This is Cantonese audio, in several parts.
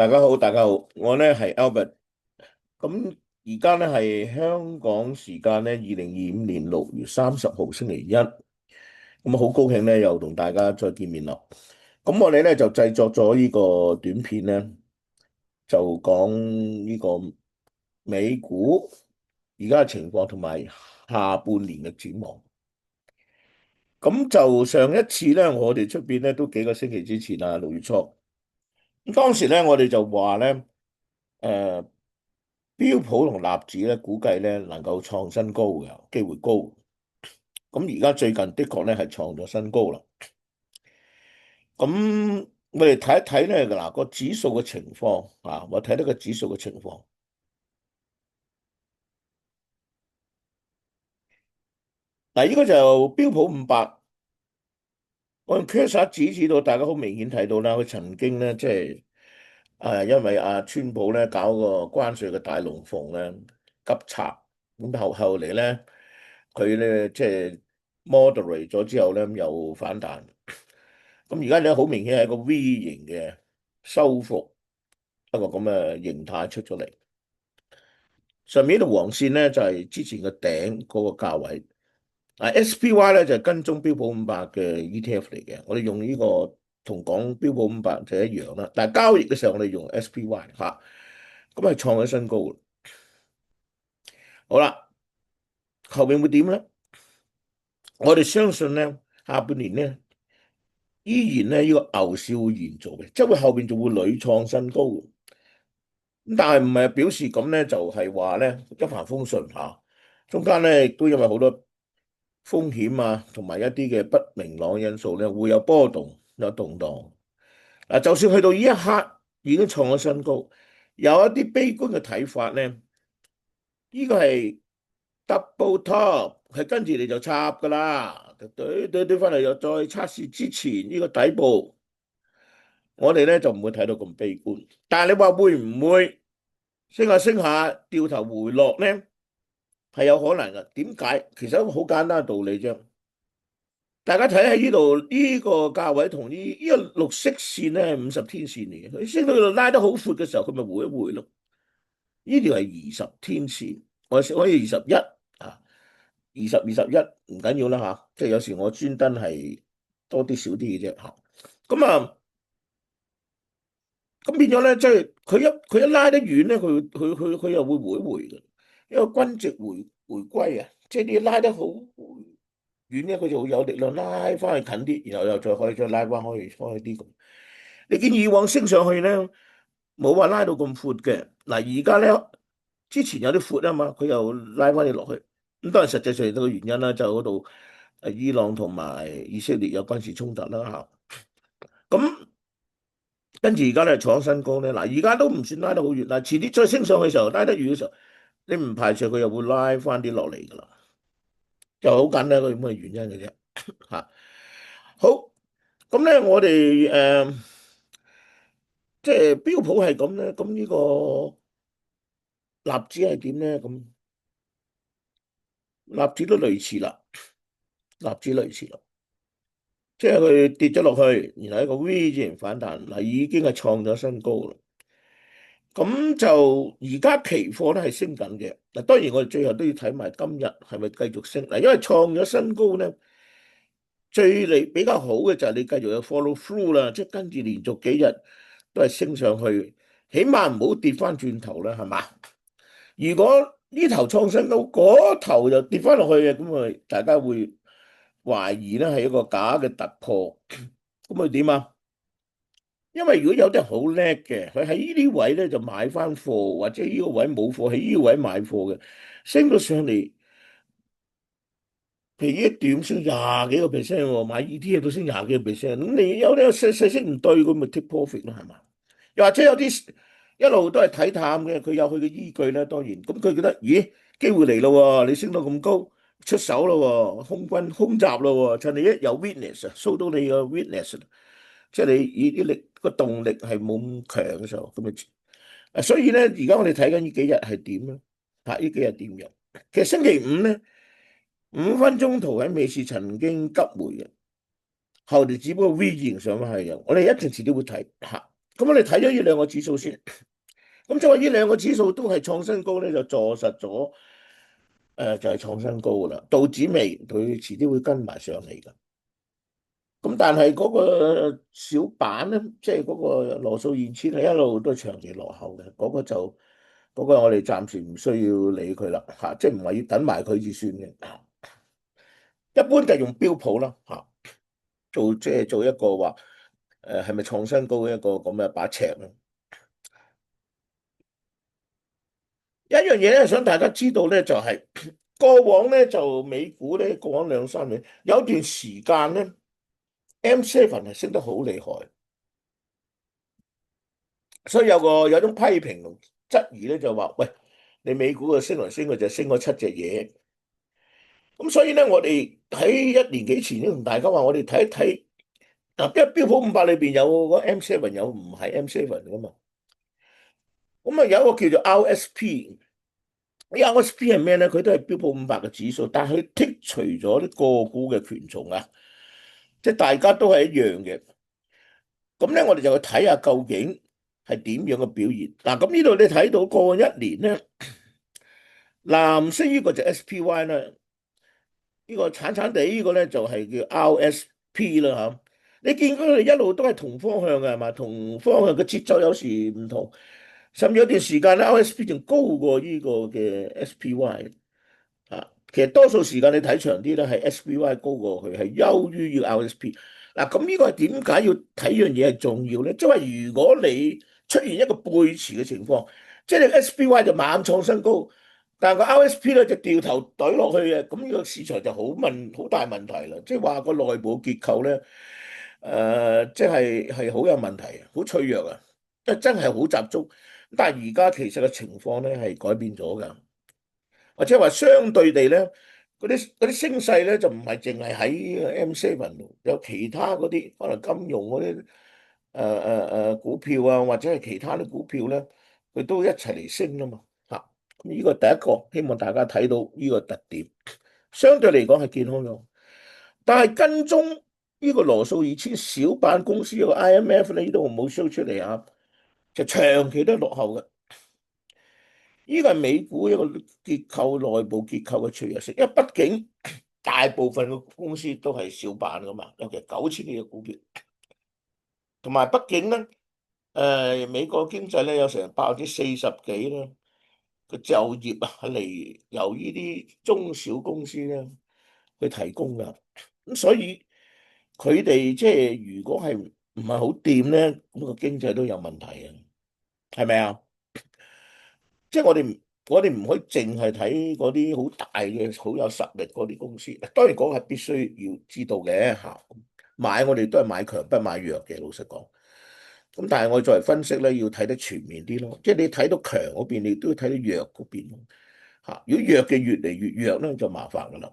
大家好，大家好，我呢係 Albert，咁而家呢係香港時間呢2025年6月30號星期一，咁好高興呢又同大家再見面啦。咁我哋呢就製作咗呢個短片呢，就講呢個美股而家嘅情況同埋下半年嘅展望。咁就上一次呢，我哋出邊呢都幾個星期之前啊，6月初，咁當時呢，我哋就話呢。誒。標普同納指咧，估計咧能夠創新高嘅機會高。咁而家最近的確咧係創咗新高啦。咁我哋睇一睇咧，嗱個指數嘅情況啊，我睇到個指數嘅情況。嗱，呢個就標普500，我用 cursor 指到大家好明顯睇到啦。佢曾經咧即係因為川普咧搞個關稅嘅大龍鳳咧急插，咁後嚟咧佢咧即係 moderate 咗之後咧又反彈。咁而家咧好明顯係一個 V 型嘅收復，一個咁嘅形態出咗嚟。上面呢條黃線咧就係之前嘅頂嗰個價位。SPY 咧就係跟蹤標普五百嘅 ETF 嚟嘅，我哋用呢個同講標普五百就一樣啦。但係交易嘅時候我哋用 SPY 嚇，咁係創咗新高。好啦，後面會點咧？我哋相信咧下半年咧依然咧呢個牛市會延續嘅，即係會後邊仲會屢創新高。咁但係唔係表示咁咧，就係話咧一帆風順嚇，中間咧亦都因為好多風險啊，同埋一啲嘅不明朗因素咧，會有波動有動盪。嗱，就算去到呢一刻已經創咗新高，有一啲悲觀嘅睇法咧，呢個係 double top，係跟住你就插噶啦，對翻嚟又再測試之前呢個底部，我哋咧就唔會睇到咁悲觀。但係你話會唔會升下升下掉頭回落咧？係有可能嘅。點解？其實一個好簡單嘅道理啫。大家睇下呢度呢個價位同呢個綠色線咧，係50天線嚟嘅。佢升到度拉得好闊嘅時候，佢咪回一回咯。呢條係20天線，我可以21啊，20、21唔緊要啦吓。即係有時我專登係多啲少啲嘅啫吓。咁變咗咧，即係佢一拉得遠咧，佢又會回一回嘅。因為均值回歸啊，即係你拉得好遠咧，佢就會有力量拉翻去近啲，然後又再可以再拉翻開啲咁。你見以往升上去咧，冇話拉到咁闊嘅。嗱，而家咧之前有啲闊啊嘛，佢又拉翻你落去。咁當然實際上個原因啦，就嗰度伊朗同埋以色列有軍事衝突啦嚇。咁跟住而家咧創新高咧，嗱而家都唔算拉得好遠，嗱遲啲再升上去嘅時候，拉得遠嘅時候，你唔排除佢又會拉翻啲落嚟噶啦，就好簡單一個咁嘅原因嘅啫嚇。好，咁咧我哋即係標普係咁咧，咁呢個納指係點咧？咁納指都類似啦，納指類似啦，即係佢跌咗落去，然後一個 V 字形反彈，嗱已經係創咗新高啦。咁就而家期貨咧係升緊嘅，嗱當然我哋最後都要睇埋今日係咪繼續升，嗱因為創咗新高咧，最嚟比較好嘅就係你繼續有 follow through 啦，即係跟住連續幾日都係升上去，起碼唔好跌翻轉頭啦，係嘛？如果呢頭創新高，嗰頭又跌翻落去嘅，咁啊大家會懷疑咧係一個假嘅突破，咁佢點啊？因為如果有啲人好叻嘅，佢喺呢啲位咧就買翻貨，或者呢個位冇貨，喺呢個位買貨嘅，升到上嚟，譬如一段升廿幾個 percent 喎，買 ETF 都升廿幾個 percent，咁你有啲細息唔對，佢咪 take profit 咯，係嘛？又或者有啲一路都係睇淡嘅，佢有佢嘅依據咧，當然，咁佢覺得，咦，機會嚟咯喎，你升到咁高，出手咯喎，空軍空襲咯喎，趁你一有 witness 啊，show 到你個 witness。即係你以啲力個動力係冇咁強嘅時候，咁咪所以咧，而家我哋睇緊呢幾日係點咧？嚇，呢幾日點樣？其實星期五咧，5分鐘圖喺美市曾經急回嘅，後嚟只不過 V 型上翻去嘅。我哋一陣時都會睇嚇。咁我哋睇咗呢兩個指數先，咁即係話呢兩個指數都係創新高咧，就坐實咗就係創新高噶啦。道指未，佢遲啲會跟埋上嚟噶。咁但係嗰個小板咧，即係嗰個羅素二千係一路都長期落後嘅，嗰個就嗰個我哋暫時唔需要理佢啦嚇，即係唔係要等埋佢至算嘅。一般就用標普啦嚇，即係做一個話係咪創新高嘅一個咁嘅把尺咧。一樣嘢咧，想大家知道咧，就係過往咧就美股咧過往兩三年有段時間咧，M7係升得好厲害。所以有種批評同質疑咧，就話：喂，你美股嘅升來升去就升嗰七隻嘢。咁所以咧，我哋喺一年幾前都同大家話，我哋睇一睇嗱，因為標普500裏邊有個 M7，有唔係 M7噶嘛。咁啊有一個叫做 RSP，呢 RSP 係咩咧？佢都係標普500嘅指數，但係佢剔除咗啲個股嘅權重啊，即係大家都係一樣嘅。咁咧，我哋就去睇下究竟係點樣嘅表現。嗱，咁呢度你睇到過一年咧。藍色呢個就 SPY 啦，呢個慘慘地呢個咧就係叫 RSP 啦嚇。你見佢哋一路都係同方向嘅係嘛？同方向嘅節奏有時唔同，甚至有段時間咧 RSP 仲高過呢個嘅 SPY 啊。其實多數時間你睇長啲咧，係 SPY 高過佢，係優於呢個 RSP。嗱，咁呢個係點解要睇樣嘢係重要咧？即係話如果你出現一個背馳嘅情況，即係你 SPY 就猛創新高。但係個 RSP 咧就掉頭懟落去嘅，咁呢個市場就好大問題啦。即係話個內部結構咧，即係好有問題，好脆弱啊！即係真係好集中。但係而家其實嘅情況咧係改變咗㗎，或者話相對地咧，嗰啲升勢咧就唔係淨係喺 M7度，有其他嗰啲可能金融嗰啲股票啊，或者係其他啲股票咧，佢都一齊嚟升啊嘛嚇。呢個第一個，希望大家睇到呢個特點，相對嚟講係健康咗。但係跟蹤呢個羅素二千小板公司個 IMF 咧，呢度冇 show 出嚟啊，就長期都係落後嘅。呢個係美股一個結構內部結構嘅脆弱性，因為畢竟大部分嘅公司都係小板噶嘛，尤其9000幾嘅股票，同埋畢竟咧，美國經濟咧有成40%幾咧。個就業啊，係嚟由呢啲中小公司咧去提供噶，咁所以佢哋即係如果係唔係好掂咧，咁個經濟都有問題啊，係咪啊？即係我哋唔可以淨係睇嗰啲好大嘅好有實力嗰啲公司，當然嗰個係必須要知道嘅嚇。買我哋都係買強不買弱嘅，老實講。咁但係我作為分析咧，要睇得全面啲咯，即係你睇到強嗰邊，你都要睇到弱嗰邊。嚇！如果弱嘅越嚟越弱咧，就麻煩噶啦。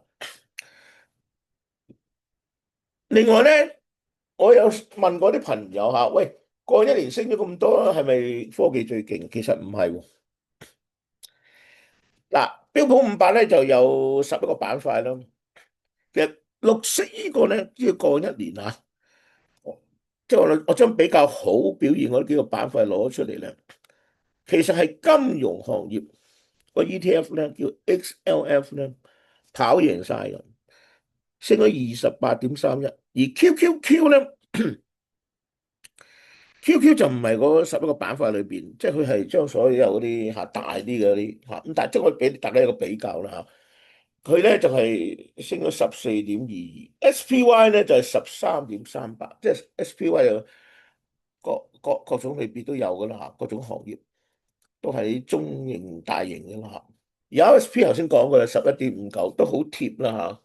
另外咧，我有問過啲朋友嚇，喂，過一年升咗咁多，係咪科技最勁？其實唔係喎。嗱，標普500咧就有11個板塊咯。其實綠色呢個咧，只要過一年嚇，即係我將比較好表現嗰幾個板塊攞出嚟咧，其實係金融行業個 ETF 咧叫 XLF 咧跑贏晒嘅。升咗28.31，而 QQQ 咧，QQ 就唔係嗰11個板塊裏邊，即係佢係將所有嗰啲大啲嘅啲咁，但係即係我俾大家一個比較啦嚇，佢咧就係升咗14.22，SPY 咧就係13.38，即係 SPY 有各種類別都有噶啦嚇，各種行業都係中型大型嘅啦嚇，而 RSP 頭先講過啦，11.59都好貼啦嚇。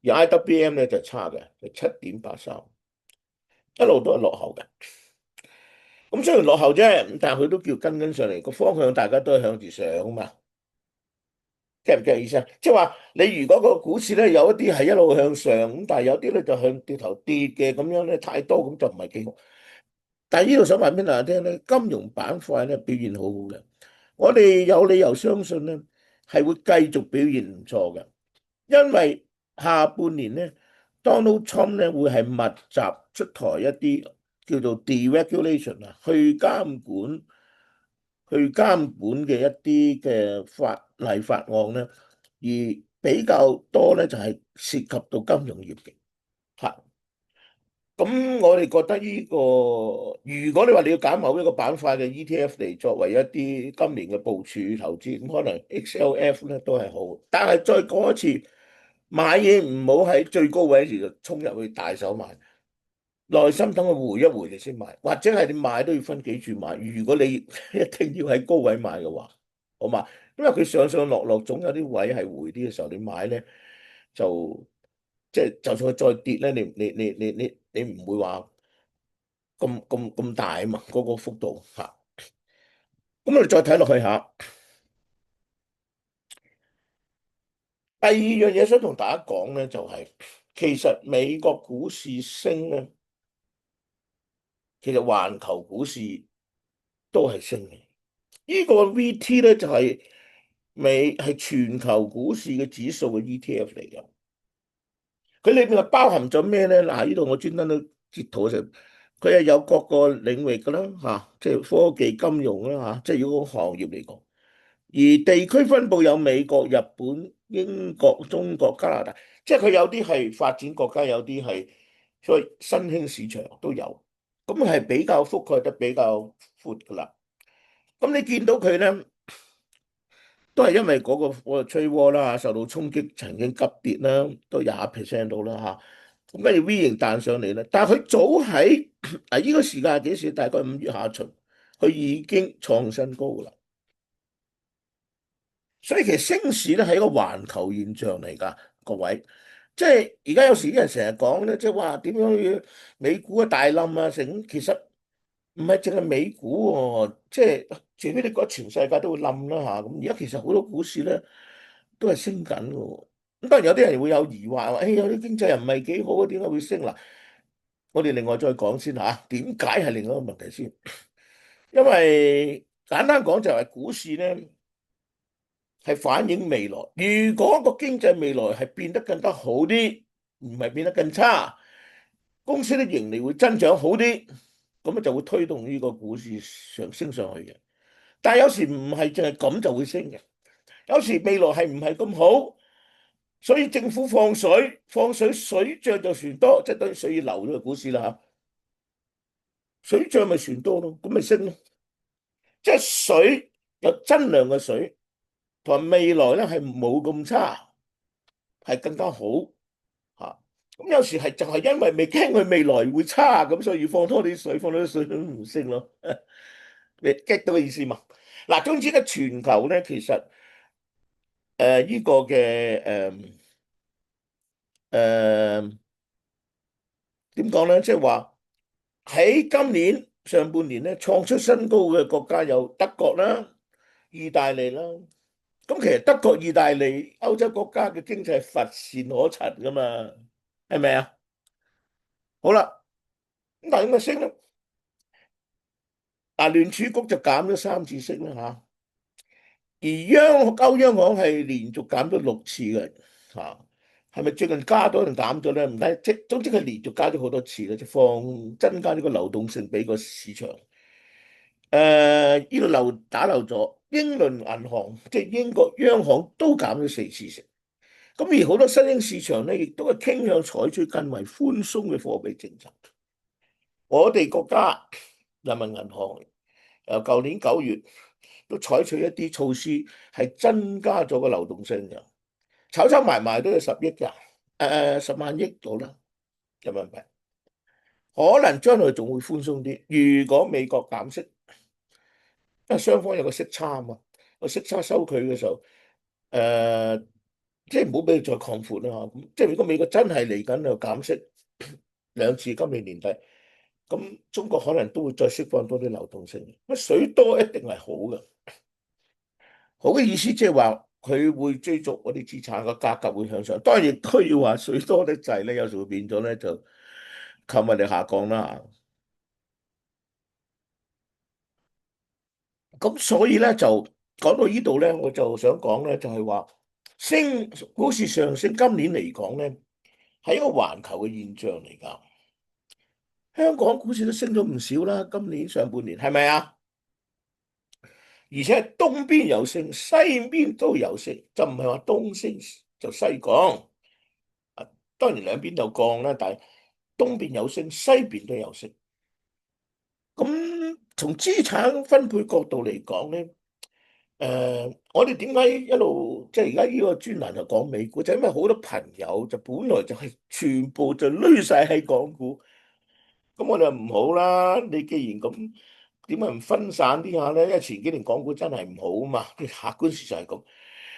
而 IWM 咧就差嘅，就7.83，一路都係落後嘅。咁雖然落後啫，但係佢都叫跟上嚟，個方向大家都係向住上啊嘛。記唔記意思啊？即係話你如果個股市咧有一啲係一路向上，咁但係有啲咧就向掉頭跌嘅，咁樣咧太多咁就唔係幾好。但係呢度想話俾大家聽咧，金融板塊咧表現好好嘅，我哋有理由相信咧係會繼續表現唔錯嘅。因為下半年咧，Donald Trump 咧會係密集出台一啲叫做 deregulation 啊，去監管嘅一啲嘅法例法案咧，而比較多咧就係涉及到金融業嘅嚇。咁我哋覺得呢個，如果你話你要揀某一個板塊嘅 ETF 嚟作為一啲今年嘅部署投資，咁可能 XLF 咧都係好。但係再講一次，買嘢唔好喺最高位時就衝入去大手買，耐心等佢回一回你先買，或者係你買都要分幾注買。如果你一定要喺高位買嘅話，好嘛？因為佢上上落落總有啲位係回啲嘅時候，你買咧就即係就算佢再跌咧，你唔會話咁大啊嘛，嗰個幅度嚇。咁我哋再睇落去下，第二樣嘢想同大家講咧，就係其實美國股市升咧，其實環球股市都係升嘅。呢個 VT 咧就係全球股市嘅指數嘅 ETF 嚟嘅。佢裏面係包含咗咩咧？嗱，呢度我專登都截圖嘅時候，佢係有各個領域㗎啦嚇，即係科技、金融啦嚇，即係如果行業嚟講。而地區分佈有美國、日本、英國、中國、加拿大，即係佢有啲係發展國家，有啲係所謂新興市場都有，咁係比較覆蓋得比較闊㗎啦。咁你見到佢咧，都係因為嗰個吹鍋啦，受到衝擊，曾經急跌啦，都20%到啦嚇。咁跟住 V 型彈上嚟啦，但係佢早喺呢個時間係幾時？大概5月下旬，佢已經創新高㗎啦。所以其實升市咧係一個環球現象嚟㗎，各位。即係而家有時啲人成日講咧，即係話點樣要美股啊大冧啊成，其實唔係淨係美股喎，即係除非你覺得全世界都會冧啦嚇。咁而家其實好多股市咧都係升緊嘅喎。咁當然有啲人會有疑惑話，誒有啲經濟又唔係幾好啊，點解會升嗱？我哋另外再講先嚇，點解係另一個問題先？因為簡單講就係股市咧，係反映未來。如果個經濟未來係變得更加好啲，唔係變得更差，公司啲盈利會增長好啲，咁啊就會推動呢個股市上升上去嘅。但係有時唔係淨係咁就會升嘅，有時未來係唔係咁好，所以政府放水，放水水漲就船多，即係等於水流咗個股市啦嚇。水漲咪船多咯，咁咪升咯。即係水有增量嘅水，同埋未來咧係冇咁差，係更加好。嚇，咁有時係就係因為未驚佢未來會差，咁所以要放多啲水，放多啲水都唔升咯。你 get 到嘅意思嘛？嗱，總之咧，全球咧其實呢個嘅誒點講咧，即係話喺今年上半年咧創出新高嘅國家有德國啦、意大利啦。咁其實德國、意大利、歐洲國家嘅經濟係乏善可陳噶嘛，係咪啊？好啦，咁但係點解升咧？聯儲局就減咗3次息啦嚇，而歐央行係連續減咗6次嘅嚇，係咪最近加咗定減咗咧？唔睇，即總之佢連續加咗好多次啦，即增加呢個流動性俾個市場。呢度打漏咗，英倫銀行即係英國央行都減咗4次息。咁而好多新興市場咧，亦都係傾向採取更為寬鬆嘅貨幣政策。我哋國家人民銀行由舊年9月都採取一啲措施，係增加咗個流動性嘅，炒埋埋都有10億㗎，10萬億到啦人民幣。可能將來仲會寬鬆啲。如果美國減息，因為雙方有個息差啊嘛，個息差收佢嘅時候，誒、即係唔好俾佢再擴闊啦嚇。咁即係如果美國真係嚟緊又減息2次，今年年底，咁中國可能都會再釋放多啲流動性。乜水多一定係好嘅，好嘅意思即係話佢會追逐嗰啲資產個價格會向上。當然亦都要話水多得滯咧，有時會變咗咧就購物力下降啦。咁所以咧就講到呢度咧，我就想講咧就係話股市上升今年嚟講咧係一個環球嘅現象嚟㗎。香港股市都升咗唔少啦，今年上半年係咪啊？而且東邊有升，西邊都有升，就唔係話東升就西降。啊，當然兩邊就降啦，但係東邊有升，西邊都有升。咁從資產分配角度嚟講咧，我哋點解一路即係而家呢個專欄就講美股，就因為好多朋友就本來就係全部就攏晒喺港股，咁我哋話唔好啦。你既然咁，點解唔分散啲下咧？因為前幾年港股真係唔好啊嘛，客觀事實係咁，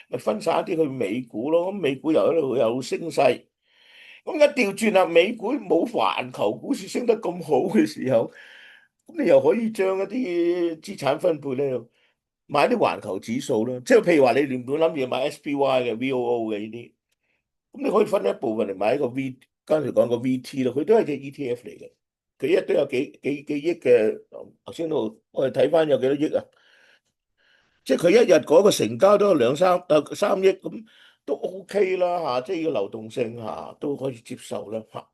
咪分散一啲去美股咯。咁美股又一路有升勢，咁一調轉啦，美股冇環球股市升得咁好嘅時候，咁你又可以將一啲資產分配咧，買啲環球指數啦。即係譬如話你原本諗住買 SPY 嘅、VOO 嘅呢啲，咁你可以分一部分嚟買一個 剛才講個 VT 咯，佢都係隻 ETF 嚟嘅。佢一都有幾億嘅，頭先度我哋睇翻有幾多億啊？即係佢一日嗰個成交都有三億咁，都 OK 啦嚇，即係呢個流動性嚇都可以接受啦嚇。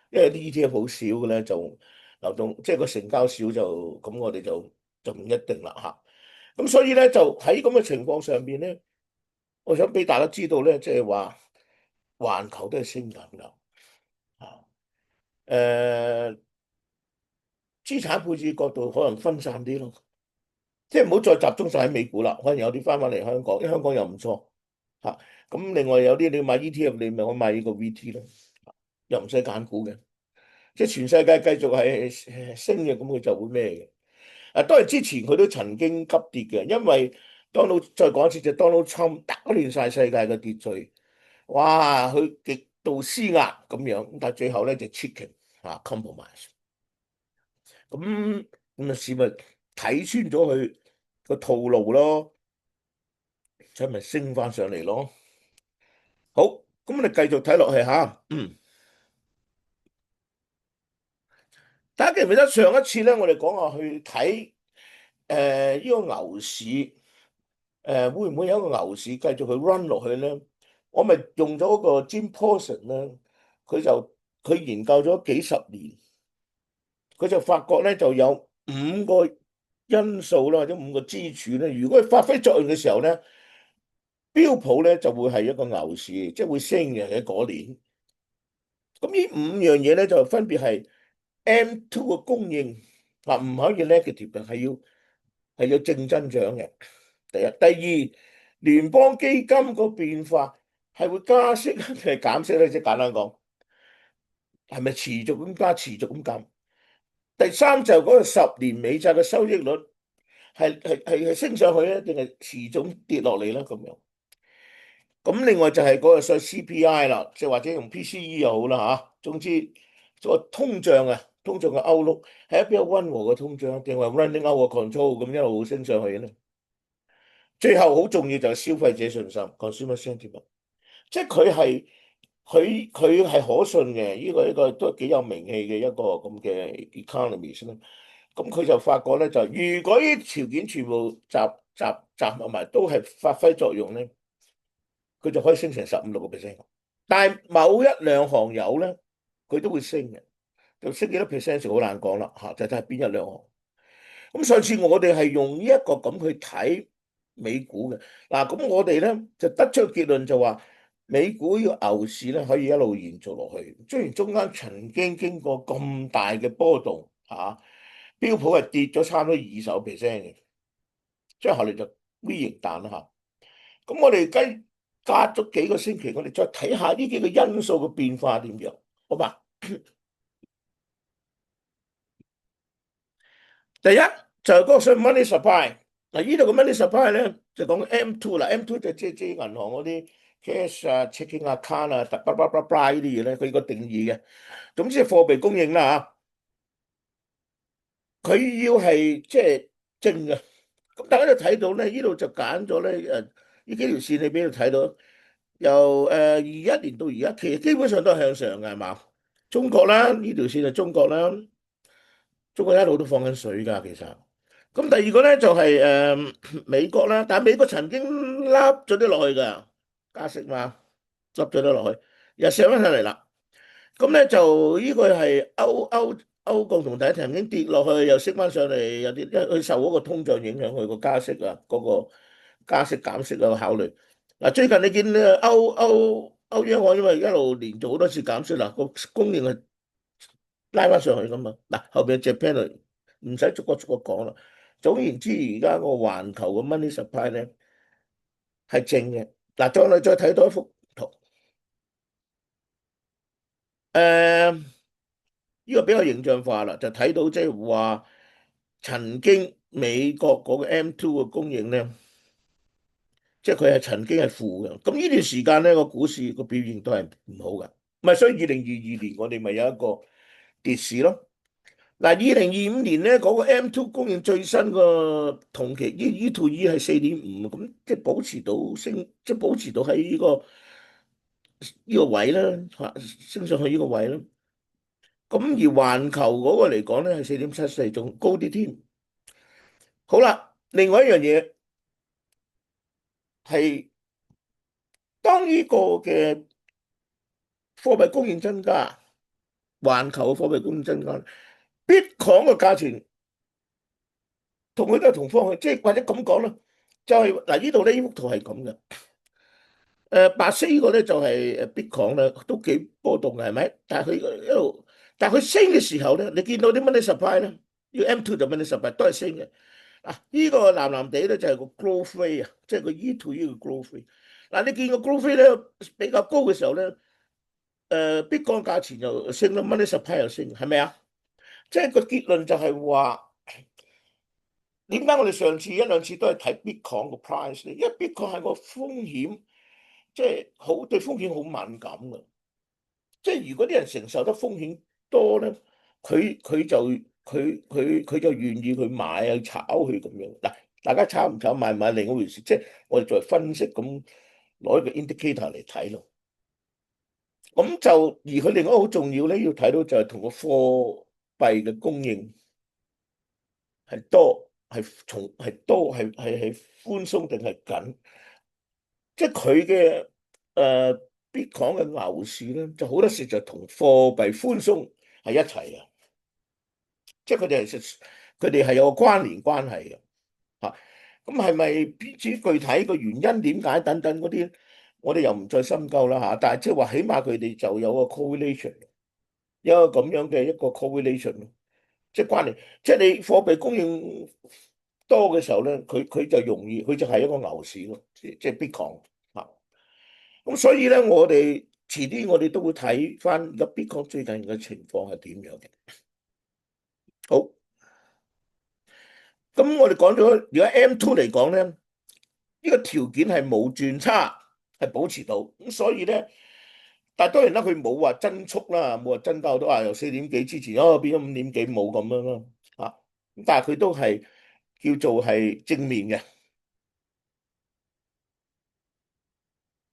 因為啲 ETF 好少嘅咧，就流動即係個成交少就咁，我哋就唔一定啦嚇。咁所以咧就喺咁嘅情況上邊咧，我想俾大家知道咧，即係話環球都係升緊㗎嚇。誒、資產配置角度可能分散啲咯。即係唔好再集中晒喺美股啦，可能有啲翻返嚟香港，因為香港又唔錯嚇。咁另外有啲你買 ETF，你咪可以買呢個 VT 咯，又唔使揀股嘅。即係全世界繼續係升嘅，咁佢就會咩嘅？啊，當然之前佢都曾經急跌嘅，因為 再講一次就 Donald Trump 打亂晒世界嘅秩序，哇！佢極度施壓咁樣，但係最後咧就 chicken 嚇 compromise。咁咁啊市民睇穿咗佢個套路咯。所以咪升翻上嚟咯。好，咁我哋繼續睇落去吓。大家記唔記得上一次咧，我哋講話去睇呢個牛市，會唔會有一個牛市繼續去 run 落去咧？我咪用咗個 Jim Paulson 咧，佢研究咗幾十年，佢就發覺咧就有五個因素啦，或者五個支柱咧。如果佢發揮作用嘅時候咧，標普咧就會係一個牛市，即係會升嘅喺嗰年。咁呢五樣嘢咧就分別係 M2 嘅供應嗱，唔可以 negative 嘅，係要正增長嘅。第一，第二，聯邦基金個變化係會加息定係減息咧？即係簡單講，係咪持續咁加、持續咁減？第三就係嗰個10年美債嘅收益率係升上去咧，定係持續跌落嚟咧？咁樣。咁另外就係嗰個所謂 CPI 啦，即係或者用 PCE 又好啦嚇。總之個通脹啊，通脹嘅 outlook 係一比較溫和嘅通脹，定係 running out of control 咁一路升上去咧。最後好重要就係消費者信心 consumer sentiment，即係佢係可信嘅，呢個都幾有名氣嘅一個咁嘅 economy 先啦。咁佢就發覺咧，就如果呢條件全部集合埋都係發揮作用咧，佢就可以升成15-16%。但係某一兩行油咧，佢都會升嘅，就升幾多 percent 就好難講啦嚇，就睇下邊一兩行。咁上次我哋係用呢一個咁去睇美股嘅，嗱，咁我哋咧就得出個結論就話美股呢個牛市咧可以一路延續落去，雖然中間曾經經過咁大嘅波動嚇，標普係跌咗差唔多20%嘅，即係後嚟就 V 型彈啦嚇。咁我哋隔咗幾個星期，我哋再睇下呢幾個因素嘅變化點樣，好嘛？第一就係嗰個所謂 money supply，嗱，呢度嘅 money supply 咧就講 M2 啦，M2 就即係銀行嗰啲 cash 啊、checking account 啊、叭叭叭叭呢啲嘢咧，佢個定義嘅，總之係貨幣供應啦嚇，佢要係即係正嘅。咁大家就睇到咧，呢度就揀咗咧呢幾條線你俾佢睇到，由21年到而家，其實基本上都係向上嘅，係嘛？中國啦，呢條線係中國啦，中國一路都放緊水㗎，其實。咁第二個咧就係美國啦，但係美國曾經凹咗啲落去㗎，加息嘛，凹咗啲落去，又上翻上嚟啦。咁咧就呢個係歐歐共同體曾經跌落去，又升翻上嚟，有啲因為佢受嗰個通脹影響，佢個加息啊，嗰個加息減息啊考慮。嗱，最近你見歐央行因為一路連續好多次減息啦，個供應係拉翻上去噶嘛。嗱，後邊 Japan 啊，唔使逐個逐個講啦。總言之，而家個環球嘅 money supply 咧係正嘅。嗱，再睇多一幅圖，誒、呢個比較形象化啦，就睇到即係話曾經美國嗰個 M2 嘅供應咧，即係佢係曾經係負嘅。咁呢段時間咧個股市個表現都係唔好嘅，唔係，所以2022年我哋咪有一個跌市咯。嗱，2025年咧嗰個 M2 供應最新個同期 E to E 係4.5，咁即係保持到升，即係保持到喺呢個位啦，嚇升上去呢個位啦。咁而環球嗰個嚟講咧係4.74，仲高啲添。好啦，另外一樣嘢係當呢個嘅貨幣供應增加，環球嘅貨幣供應增加，Bitcoin 嘅價錢同佢都係同方向，即係或者咁講啦，就係嗱呢度呢幅圖係咁嘅。白色呢個咧就係Bitcoin咧，都幾波動嘅係咪？但係佢一路，但係佢升嘅時候咧，你見到啲 money supply 咧，呢個 M2 就 money supply 都係升嘅。啊！呢個藍藍地咧就係個 growth rate 啊，即係個 E to E 嘅 growth rate。嗱，你見個 growth rate 咧比較高嘅時候咧，Bitcoin 價錢又升啦，money supply 又升，係咪啊？即係個結論就係話，點解我哋上次一兩次都係睇 Bitcoin 個 price 咧？因為 Bitcoin 係個風險，即係好對風險好敏感嘅。即係如果啲人承受得風險多咧，佢就願意去買啊炒佢咁樣。嗱，大家炒唔炒買唔買另一回事，即係我哋作為分析咁攞一個 indicator 嚟睇咯。咁就而佢另外一個好重要咧，要睇到就係同個貨幣嘅供應係多係寬鬆定係緊，即係佢嘅Bitcoin 嘅牛市咧，就好多時就同貨幣寬鬆係一齊嘅。即係佢哋係有個關聯關係嘅嚇。咁係咪至於具體個原因點解等等嗰啲，我哋又唔再深究啦嚇。但係即係話，起碼佢哋就有個 correlation，有一個咁樣嘅一個 correlation 咯，即係關聯。即係你貨幣供應多嘅時候咧，佢就容易，佢就係一個牛市咯，即係 Bitcoin 嚇。咁所以咧，我哋遲啲我哋都會睇翻而家 Bitcoin 最近嘅情況係點樣嘅。好。咁我哋講咗，而家 M2 嚟講咧，呢個條件係冇轉差，係保持到。咁所以咧，但係當然啦，佢冇話增速啦，冇話增加好多啊，由4點幾之前變咗5點幾冇咁樣咯。啊，咁但係佢都係叫做係正面嘅。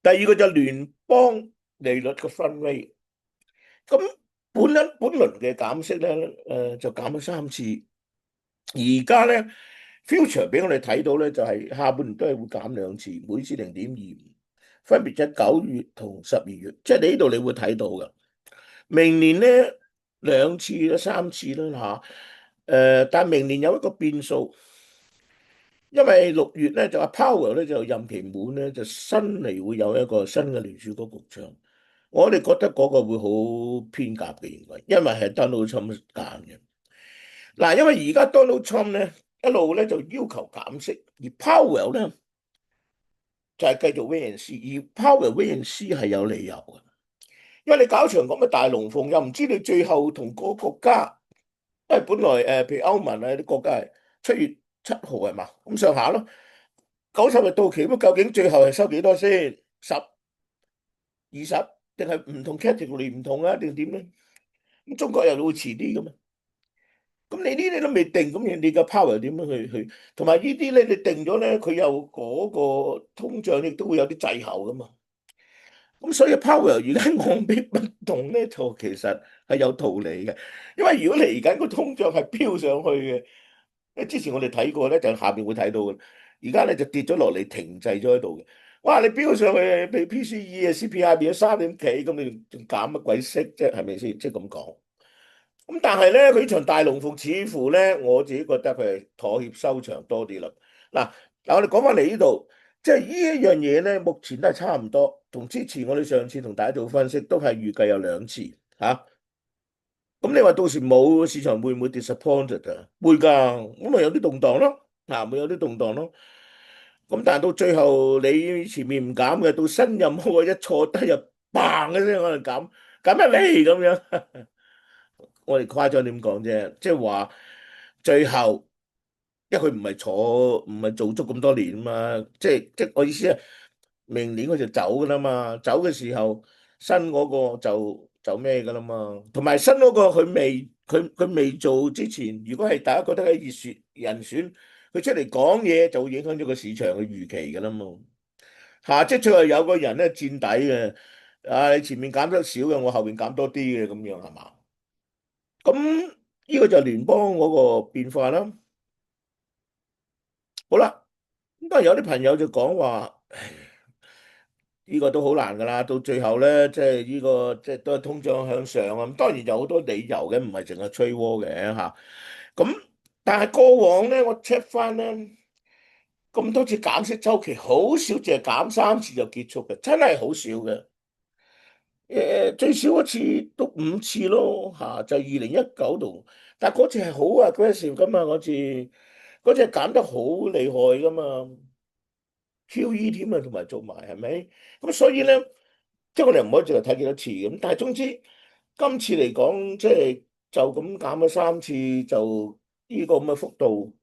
第二個就係聯邦利率嘅 front rate，咁本輪嘅減息咧，就減咗3次。而家咧 future 俾我哋睇到咧，就係下半年都係會減2次，每次0.25，分別喺9月同12月。即係你呢度你會睇到嘅。明年咧2次啦、3次啦嚇。但係明年有一個變數，因為6月咧就阿 Powell 咧就任期滿咧，就新嚟會有一個新嘅聯儲局局長。我哋覺得嗰個會好偏鴿嘅，應該，因為係 Donald Trump 揀嘅。嗱，因為而家 Donald Trump 咧一路咧就要求減息，而 Powell 咧就係繼續 wait and see， 而 Powell wait and see 係有理由嘅，因為你搞場咁嘅大龍鳳，又唔知你最後同個國家，因為本來譬如歐盟啊啲國家係7月7號係嘛，咁上下咯，90日到期，咁究竟最後係收幾多先？10、20，定係唔同 category 唔同啊？定點咧？咁中國又會遲啲噶嘛？咁你呢啲都未定，咁你個 power 點樣去？同埋呢啲咧，你定咗咧，佢有嗰個通脹亦都會有啲滯後噶嘛。咁所以 power 而家按兵不動咧，就其實係有道理嘅。因為如果嚟緊個通脹係飆上去嘅，因為之前我哋睇過咧，就下邊會睇到嘅。而家咧就跌咗落嚟，停滯咗喺度嘅。哇！你飆上去，譬如 PCE 啊、CPI 變咗3點幾，咁你仲減乜鬼息啫？係咪先？即係咁講。咁但係咧，佢場大龍鳳似乎咧，我自己覺得佢係妥協收場多啲啦。嗱，我哋講翻嚟呢度，即係呢一樣嘢咧，目前都係差唔多，同之前我哋上次同大家做分析都係預計有兩次嚇。咁你話到時冇市場會唔會 disappointed 啊？會㗎，咁咪有啲動盪咯，咪有啲動盪咯。咁但係到最後你前面唔減嘅，到新任嗰個一坐低就嘭嘅聲，我哋減一厘咁樣。我哋誇張點講啫，即係話最後，因為佢唔係做足咁多年啊嘛，即係我意思係明年佢就走噶啦嘛，走嘅時候新嗰個就咩噶啦嘛，同埋新嗰個佢未做之前，如果係大家覺得係熱血人選，佢出嚟講嘢就會影響咗個市場嘅預期噶啦嘛，即係最後有個人咧墊底嘅，你前面減得少嘅，我後邊減多啲嘅咁樣係嘛？咁呢個就係聯邦嗰個變化啦。好啦，咁當然有啲朋友就講話，唉呢個都好難噶啦。到最後咧，即係呢個即係都係通脹向上啊。咁當然有好多理由嘅，唔係淨係吹鍋嘅嚇。咁但係過往咧，我 check 翻咧，咁多次減息周期，好少淨係減3次就結束嘅，真係好少嘅。最少一次都5次咯，就2019度，但係嗰次係好 aggressive 噶嘛，嗰次係減得好厲害噶嘛，QE 添啊，同埋做埋係咪？咁所以咧，即係我哋唔可以淨係睇幾多次咁，但係總之今次嚟講，即係就咁減咗3次，就呢個咁嘅幅度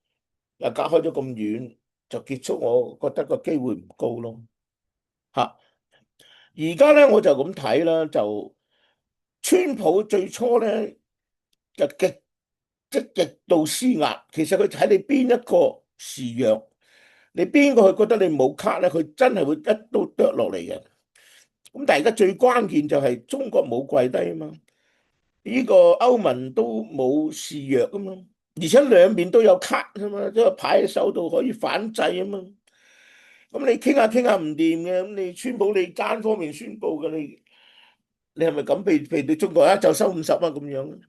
又隔開咗咁遠，就結束，我覺得個機會唔高咯，嚇。而家咧我就咁睇啦，就川普最初咧就極度施壓，其實佢睇你邊一個示弱，你邊個佢覺得你冇卡咧，佢真係會一刀剁落嚟嘅。咁但係而家最關鍵就係中國冇跪低啊嘛，呢個歐盟都冇示弱啊嘛，而且兩邊都有卡啊嘛，即係牌喺手度可以反制啊嘛。咁你傾下唔掂嘅，咁你宣佈你單方面宣佈嘅，你係咪咁被對中國就收50啊咁樣？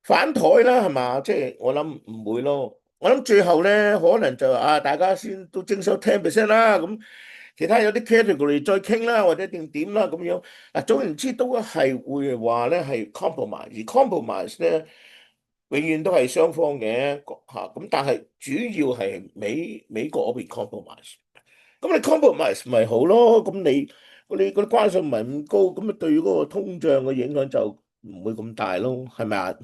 反台啦係嘛？即係我諗唔會咯。我諗最後咧，可能就大家先都徵收10%啦。咁其他有啲 category 再傾啦，或者定點啦咁樣。總言之都係會話咧係 compromise，而 compromise 咧永遠都係雙方嘅咁但係主要係美國嗰邊 compromise。咁你 compromise 咪好咯？咁你嗰啲關稅唔係咁高，咁啊對嗰個通脹嘅影響就唔會咁大咯，係咪啊？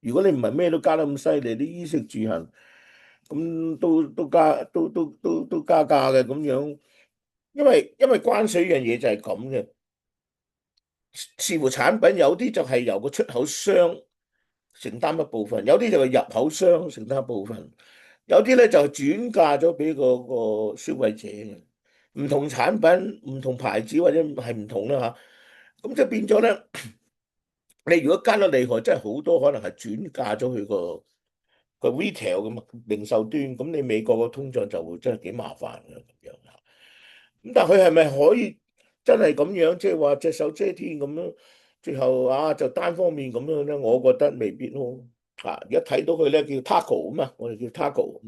如果你唔係咩都加得咁犀利，啲衣食住行咁都加價嘅咁樣，因為關稅呢樣嘢就係咁嘅，視乎產品有啲就係由個出口商承擔一部分，有啲就係入口商承擔一部分，有啲咧就轉嫁咗俾個消費者嘅。唔同產品、唔同牌子或者係唔同啦嚇，咁就變咗咧。你如果加得厲害，真係好多可能係轉嫁咗去個 retail 咁啊，零售端，咁你美國個通脹就會真係幾麻煩嘅咁樣嚇。咁但係佢係咪可以真係咁樣，即係話隻手遮天咁樣，最後就單方面咁樣咧？我覺得未必咯。而家睇到佢咧叫 Taco 啊嘛，我哋叫 Taco。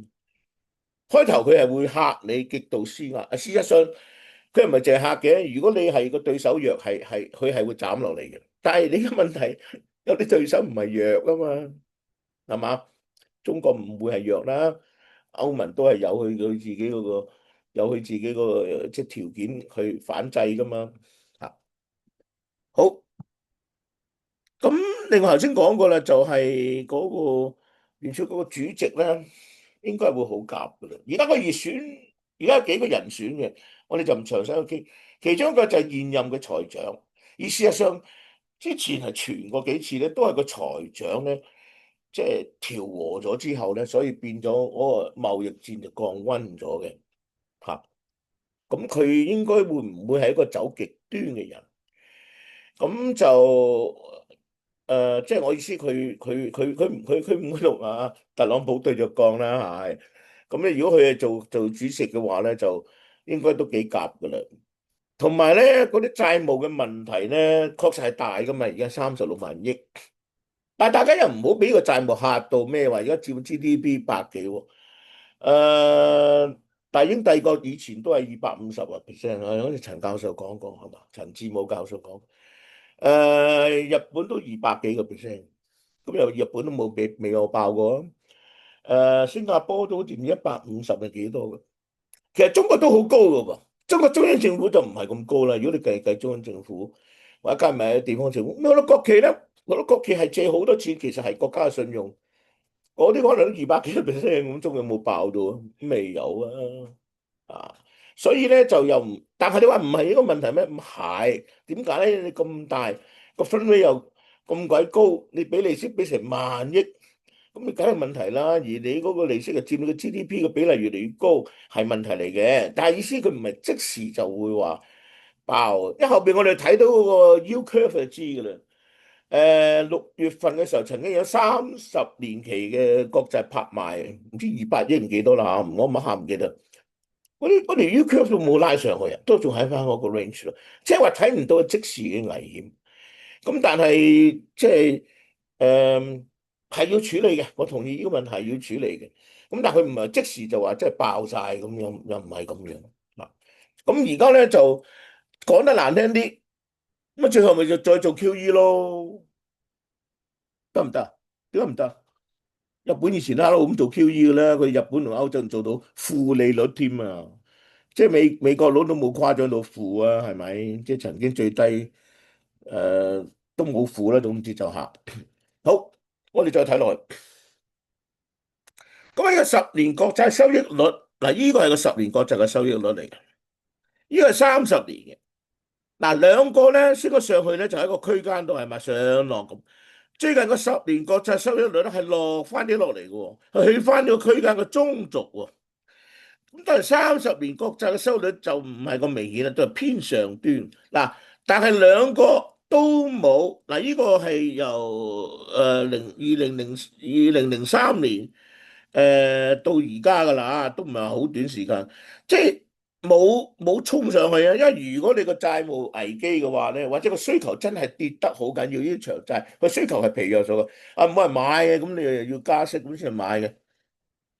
開頭佢係會嚇你極度施壓，事實上佢唔係淨係嚇嘅。如果你係個對手弱，佢係會斬落嚟嘅。但係你嘅問題有啲對手唔係弱啊嘛，係嘛？中國唔會係弱啦，歐盟都係有佢自己嗰個即係條件去反制噶嘛。好。咁另外頭先講過啦，就係嗰個聯儲嗰個主席咧，應該會好夾噶啦。而家個熱選，而家有幾個人選嘅，我哋就唔詳細去傾。其中一個就係現任嘅財長，而事實上之前係傳過幾次咧，都係個財長咧，即係調和咗之後咧，所以變咗嗰個貿易戰就降溫咗嘅嚇。咁佢應該會唔會係一個走極端嘅人？咁就即係我意思，佢唔會同特朗普對着幹啦，係。咁咧，如果佢係做主席嘅話咧，就應該都幾夾噶啦。同埋咧，嗰啲債務嘅問題咧，確實係大噶嘛。而家36萬億，但係大家又唔好俾個債務嚇到咩話，而家佔 GDP 百幾喎。大英帝國以前都係250%啊，好似陳教授講過係嘛？陳志武教授講，日本都200幾個%，咁又日本都冇未有爆過啊。新加坡都好似150係幾多嘅？其實中國都好高㗎喎，中國中央政府就唔係咁高啦。如果你計中央政府或者加埋地方政府，咁好多國企咧，好多國企係借好多錢，其實係國家嘅信用。嗰啲可能都200幾個%，咁中國有冇爆到啊？未有啊，所以咧就又唔，但係你話唔係呢個問題咩？唔係，點解咧？你咁大個分位又咁鬼高，你俾利息俾成萬億，咁你梗係問題啦。而你嗰個利息就佔你個 GDP 嘅比例越嚟越高，係問題嚟嘅。但係意思佢唔係即時就會話爆，因為後邊我哋睇到嗰個 U curve 就知㗎啦。6月份嘅時候，曾經有30年期嘅國債拍賣，唔知200億唔幾多啦嚇，我唔下唔記得。嗰條 U curve 都冇拉上去啊，都仲喺翻嗰個 range 咯。即係話睇唔到即時嘅危險。咁但係即係係要處理嘅，我同意呢個問題係要處理嘅。咁但係佢唔係即時就話即係爆晒咁樣，又唔係咁樣嗱。咁而家咧就講得難聽啲，咁啊最後咪就再做 QE 咯。得唔得？點解唔得？日本以前都咁做 QE 嘅啦，佢日本同歐洲做到負利率添啊！即係美國佬都冇誇張到負啊，係咪？即係曾經最低都冇負啦，總之就下。好，我哋再睇落去。咁呢個10年國債收益率嗱，呢個係個10年國債嘅收益率嚟嘅，呢個係30年嘅。嗱，兩個咧升咗上去咧，就喺個區間度係咪上落咁？最近個10年國債收益率咧係落翻啲落嚟嘅喎，係去翻呢個區間嘅中軸喎。咁但係30年國債嘅收益率就唔係咁明顯啦，都係偏上端。嗱，但係兩個都冇嗱，呢個係由2003年到而家噶啦，都唔係好短時間，即係冇衝上去啊！因為如果你個債務危機嘅話咧，或者個需求真係跌得好緊要，呢啲長債個需求係疲弱咗嘅，啊冇人買嘅，咁你又要加息咁先去買嘅，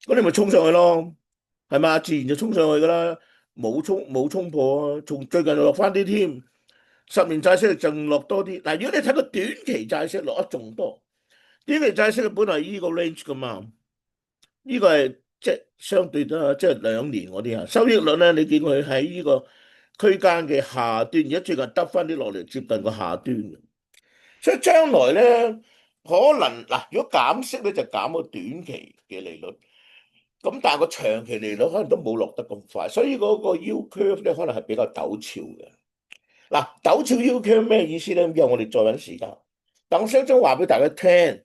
咁你咪衝上去咯，係嘛？自然就衝上去噶啦，冇衝破啊，從最近落翻啲添，10年債息仲落多啲。嗱，如果你睇個短期債息落得仲多，短期債息本來係依個 range 噶嘛。呢個係即係相對啦，即係2年嗰啲啊，收益率咧，你見佢喺呢個區間嘅下端，而家最近得翻啲落嚟，接近個下端嘅。所以將來咧，可能嗱，如果減息咧，就減個短期嘅利率，咁但係個長期利率可能都冇落得咁快，所以嗰個 U curve 咧，可能係比較陡峭嘅。嗱，陡峭 U curve 咩意思咧？之後我哋再揾時間，但我想話俾大家聽。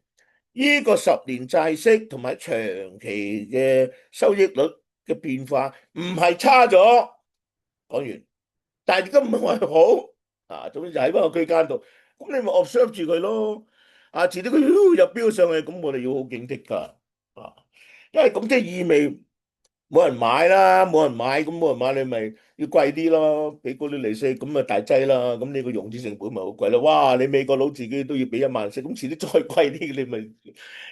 呢個10年債息同埋長期嘅收益率嘅變化唔係差咗，講完，但係而家唔係好啊，總之就喺嗰個區間度，咁你咪 observe 住佢咯。啊，遲啲佢又飆上去，咁我哋要好警惕㗎啊，因為咁即係意味。冇人買啦，冇人買，咁冇人買你咪要貴啲咯，俾高啲利息，咁咪大劑啦，咁你個融資成本咪好貴咯。哇，你美國佬自己都要俾1萬息，咁遲啲再貴啲，你咪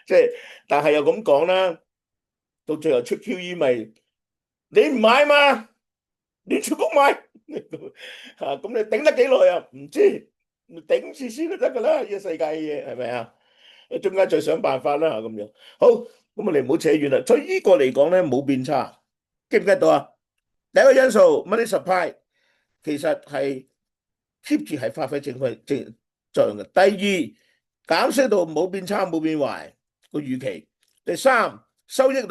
即係，但係又咁講啦，到最後出 QE 咪你唔買嘛，聯儲局買嚇，咁你頂得幾耐啊？唔知，頂住先就得㗎啦，呢個世界嘅嘢係咪啊？中間再想辦法啦嚇咁樣。好，咁我哋唔好扯遠啦。所以呢個嚟講咧冇變差。記唔記得到啊？第一個因素 money supply 其實係 keep 住係發揮正作用嘅。第二，減息度冇變差冇變壞個預期。第三，收益率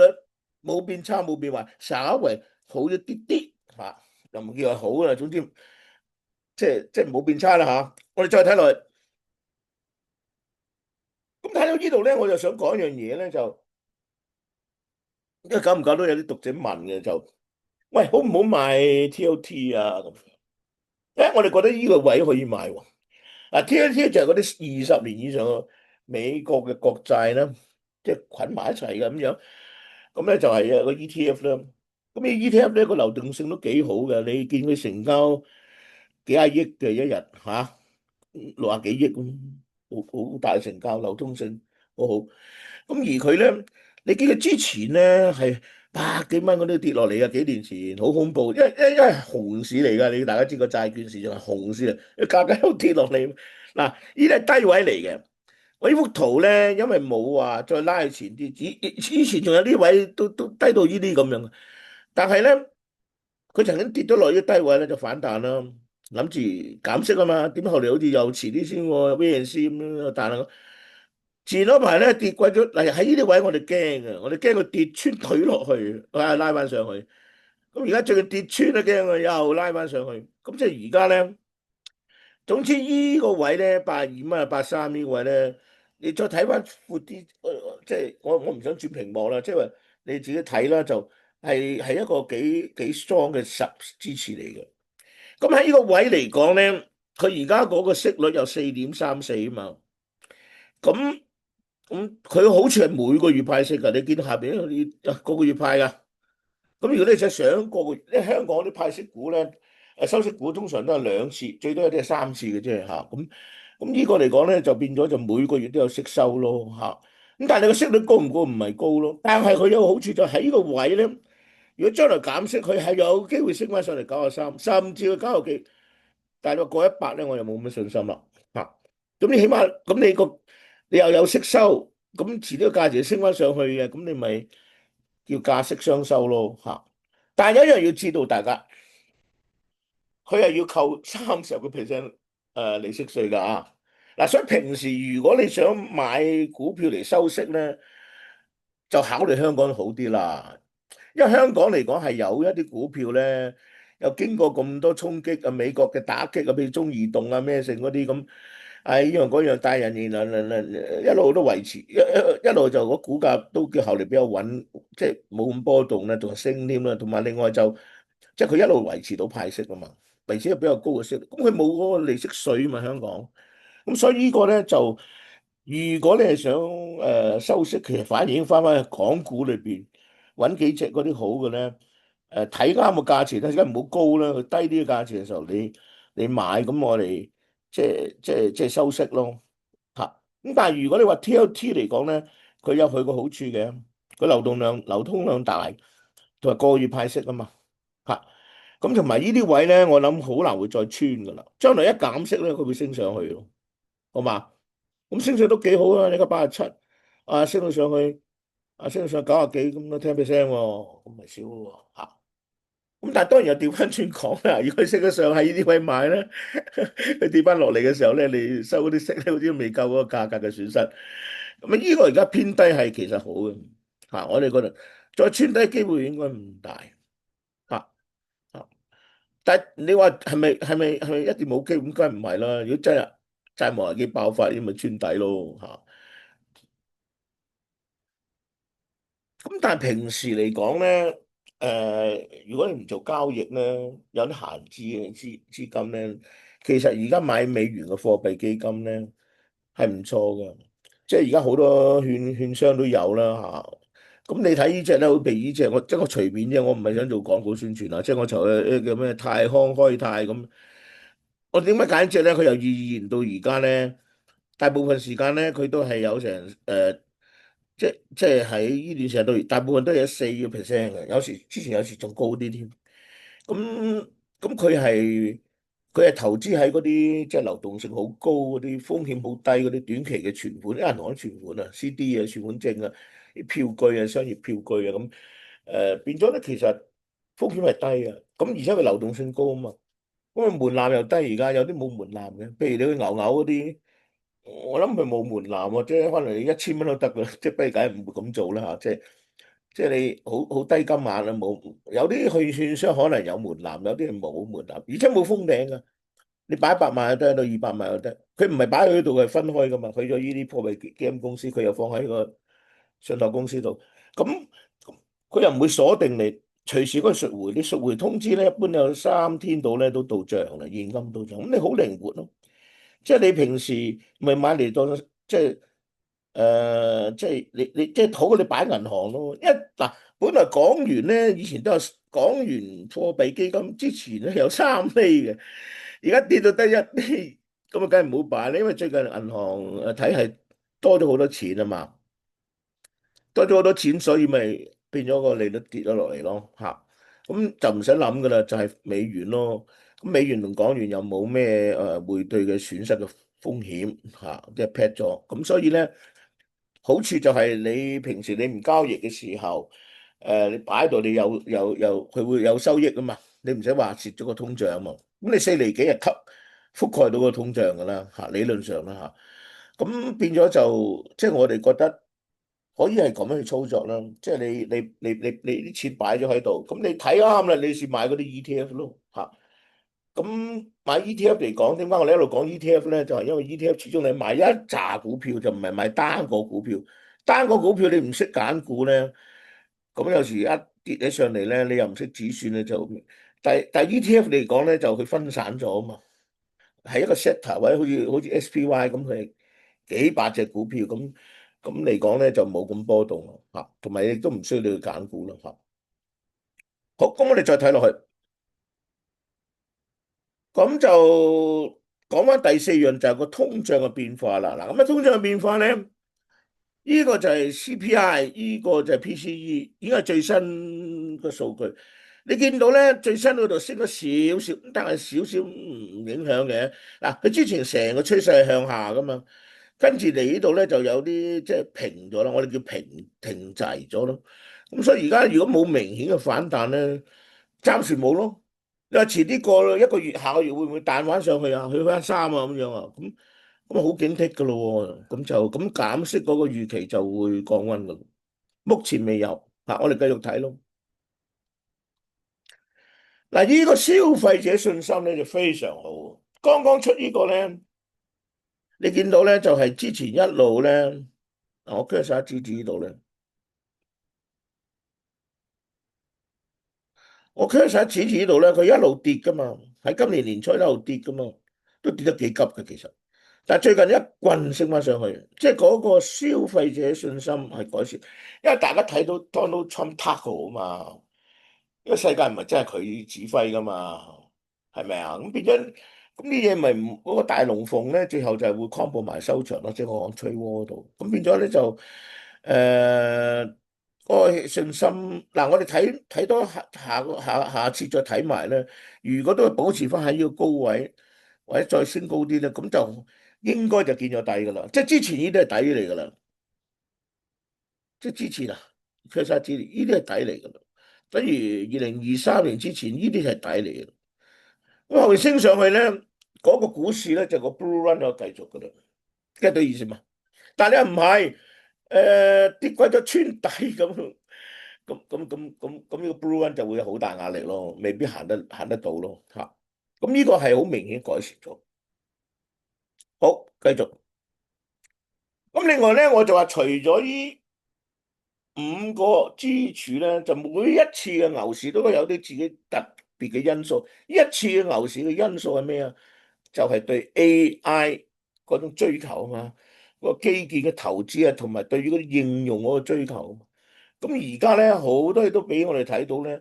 冇變差冇變壞，稍微好咗啲啲嚇，又唔叫話好啦。總之即係冇變差啦嚇。我哋再睇落去，咁睇到呢度咧，我就想講一樣嘢咧，就因為久唔久都有啲讀者問嘅就，喂，好唔好買 TOT 啊？咁我哋覺得呢個位可以買喎。啊，TOT 就係嗰啲20年以上嘅美國嘅國債啦，即係捆埋一齊嘅咁樣。咁咧就係個 ETF 啦。咁呢 ETF 咧個流動性都幾好嘅，你見佢成交幾廿億嘅一日嚇，60幾億咁，好大成交，流通性好好。咁而佢咧，你記得之前咧係百幾蚊嗰啲跌落嚟啊，幾年前好恐怖，因為熊市嚟㗎，你大家知個債券市場係熊市啊，個價格都跌落嚟。嗱，呢啲係低位嚟嘅。我呢幅圖咧，因為冇話再拉去前啲，以前仲有啲位都低到呢啲咁樣，但係咧佢曾經跌咗落呢啲低位咧就反彈啦，諗住減息啊嘛，點解後嚟好似又遲啲先喎，wait and see咁樣彈啦。前嗰排咧跌貴咗，嗱喺呢啲位我哋驚啊，我哋驚佢跌穿腿落去，啊拉翻上去。咁而家最近跌穿都驚佢又拉翻上去，咁即係而家咧。總之依個位咧，82蚊啊，83呢個位咧，你再睇翻闊啲，即係我唔想轉屏幕啦，即係話你自己睇啦，就係一個幾 strong 嘅支持嚟嘅。咁喺呢個位嚟講咧，佢而家嗰個息率有4.34啊嘛，咁佢好似係每個月派息㗎，你見到下邊個個月派㗎。咁如果你就想個個月，因為香港啲派息股咧，收息股通常都係2次，最多有啲係3次嘅啫嚇。咁呢個嚟講咧，就變咗就每個月都有息收咯嚇。咁但係你個息率高唔高？唔係高咯。但係佢有個好處就喺呢個位咧，如果將來減息，佢係有機會升翻上嚟93，甚至去90幾。但係過100咧，我又冇乜信心啦嚇。咁你起碼你又有息收，咁遲啲個價錢升翻上去嘅，咁你咪叫價息雙收咯嚇。但係有一樣要知道，大家佢係要扣30%利息稅㗎啊！嗱，所以平時如果你想買股票嚟收息咧，就考慮香港好啲啦。因為香港嚟講係有一啲股票咧，又經過咁多衝擊啊，美國嘅打擊啊，譬如中移動啊咩剩嗰啲咁，係依樣嗰樣帶人一路都維持一路就個股價都叫後嚟比較穩，即係冇咁波動咧，仲係升添啦。同埋另外就即係佢一路維持到派息啊嘛，維持一個比較高嘅息，咁佢冇嗰個利息稅啊嘛香港。咁所以呢個咧就，如果你係想收息，其實反而已經翻去港股裏邊揾幾隻嗰啲好嘅咧，睇啱個價錢咧，而家唔好高啦，佢低啲嘅價錢嘅時候你買，咁我哋即係收息咯嚇。咁但係如果你話 TLT 嚟講咧，佢有佢個好處嘅，佢流通量大，同埋個月派息啊嘛嚇。咁同埋呢啲位咧，我諗好難會再穿噶啦。將來一減息咧，佢會升上去咯。好嘛？咁升上都幾好啊！你而家87，升到上去，升到上90幾咁都10%喎，咁咪少咯喎嚇。咁但係當然又調翻轉講啦，如果佢升得上喺呢啲位買咧，佢跌翻落嚟嘅時候咧，你收嗰啲息咧，好似未夠嗰個價格嘅損失。咁啊，呢個而家偏低係其實好嘅嚇，我哋覺得再穿低機會應該唔大嚇嚇。但係你話係咪一定冇機會？應該唔係啦。如果真係債務危機爆發，咁咪穿底咯嚇。咁但係平時嚟講咧，如果你唔做交易咧，有啲閒置嘅資金咧，其實而家買美元嘅貨幣基金咧係唔錯嘅，即係而家好多券商都有啦嚇。咁你睇呢只咧，好譬如呢只，我即係我隨便啫，我唔係想做廣告宣傳啊，即係我就叫咩泰康開泰咁。我點解揀呢隻咧？佢由22年到而家咧，大部分時間咧佢都係有成即係喺呢段時間到，大部分都有4%嘅，之前有時仲高啲添。咁佢係投資喺嗰啲即係流動性好高嗰啲風險好低嗰啲短期嘅存款，啲銀行啲存款啊、CD 啊、存款證啊、啲票據啊、商業票據啊咁，變咗咧其實風險係低啊。咁而且佢流動性高啊嘛，咁啊門檻又低，而家有啲冇門檻嘅，譬如你去牛牛嗰啲。我諗佢冇門檻喎，即係可能你1000蚊都得㗎，即係不如梗係唔會咁做啦嚇，即係你好低金額啦，冇有啲去券商可能有門檻，有啲係冇門檻，而且冇封頂㗎，你擺100萬又得，到200萬又得，佢唔係擺喺度係分開㗎嘛，去咗呢啲貨幣基金公司，佢又放喺個信託公司度，咁佢又唔會鎖定你，隨時嗰個贖回，你贖回通知咧，一般有3天到咧都到帳啦，現金到帳，咁你好靈活咯。即係你平時咪買嚟當即係即係你即係好過你擺銀行咯。因為嗱，本來港元咧以前都有港元貨幣基金，之前咧有3厘嘅，而家跌到得1厘，咁啊梗係唔好擺咧，因為最近銀行體系多咗好多錢啊嘛。多咗好多錢，所以咪變咗個利率跌咗落嚟咯，嚇。咁就唔使諗噶啦，就係美元咯。咁美元同港元又冇咩匯兌嘅損失嘅風險嚇，即係 peg 咗。咁所以咧，好處就係你平時你唔交易嘅時候，你擺喺度你佢會有收益啊嘛，你唔使話蝕咗個通脹啊嘛。咁你4厘幾日覆蓋到個通脹噶啦嚇，理論上啦嚇。咁變咗就即係我哋覺得。可以係咁樣去操作啦，即係你啲錢擺咗喺度，咁你睇啱啦，你先買嗰啲 ETF 咯嚇。咁買 ETF 嚟講，點解我哋一路講 ETF 咧？就係因為 ETF 始終你買一紮股票，就唔係買單個股票。單個股票你唔識揀股咧，咁有時一跌起上嚟咧，你又唔識止損咧就。但係 ETF 嚟講咧，就佢分散咗啊嘛，係一個 sector 或者好似 SPY 咁，佢係幾百隻股票咁嚟講咧就冇咁波動咯嚇，同埋亦都唔需要你去揀股咯嚇。好，咁我哋再睇落去，咁就講翻第四樣就係個通脹嘅變化啦。嗱，咁啊通脹嘅變化咧，呢個就係 CPI，呢個就係 PCE，已經係最新嘅數據。你見到咧最新嗰度升咗少少，但係少少唔影響嘅。嗱，佢之前成個趨勢係向下噶嘛。跟住嚟呢度咧就有啲即係平咗啦，我哋叫停滯咗咯。咁所以而家如果冇明顯嘅反彈咧，暫時冇咯。你話遲啲過一個月、下個月會唔會彈翻上去啊？去翻3啊咁樣啊？咁好警惕噶咯喎。咁減息嗰個預期就會降溫噶咯。目前未有嚇，我哋繼續睇咯。嗱，呢個消費者信心咧就非常好。剛剛出呢個咧，你見到咧就係之前一路咧，我 cursor 指呢度咧。我 cursor 指住呢度咧，佢一路跌噶嘛，喺今年年初一路跌噶嘛，都跌得幾急嘅其實。但係最近一棍升翻上去，即係嗰個消費者信心係改善，因為大家睇到 Donald Trump tackle 啊嘛，呢個世界唔係真係佢指揮噶嘛，係咪啊？咁變咗，咁啲嘢咪唔嗰個大龍鳳咧，最後就係會 combo 埋收場咯，即係我講吹鍋度。咁變咗咧就嗰個信心嗱，我哋睇多下次再睇埋咧。如果都係保持翻喺呢個高位，或者再升高啲咧，咁就應該就見咗底噶啦。即係之前呢啲係底嚟噶啦，即係之前啊，缺晒資料，呢啲係底嚟噶啦。等於2023年之前呢啲係底嚟嘅。咁後面升上去咧，嗰個股市咧就個 bull run 就繼續噶啦，get 到意思嘛？但係你又唔係，跌鬼咗穿底咁呢個 blue run 就會有好大壓力咯，未必行得到咯嚇。咁呢個係好明顯改善咗。好，繼續。咁另外咧，我就話除咗呢五個支柱咧，就每一次嘅牛市都有啲自己特別嘅因素。呢一次嘅牛市嘅因素係咩啊？就係對 AI 嗰種追求啊嘛，個基建嘅投資啊，同埋對於嗰啲應用嗰個追求。咁而家咧好多嘢都俾我哋睇到咧，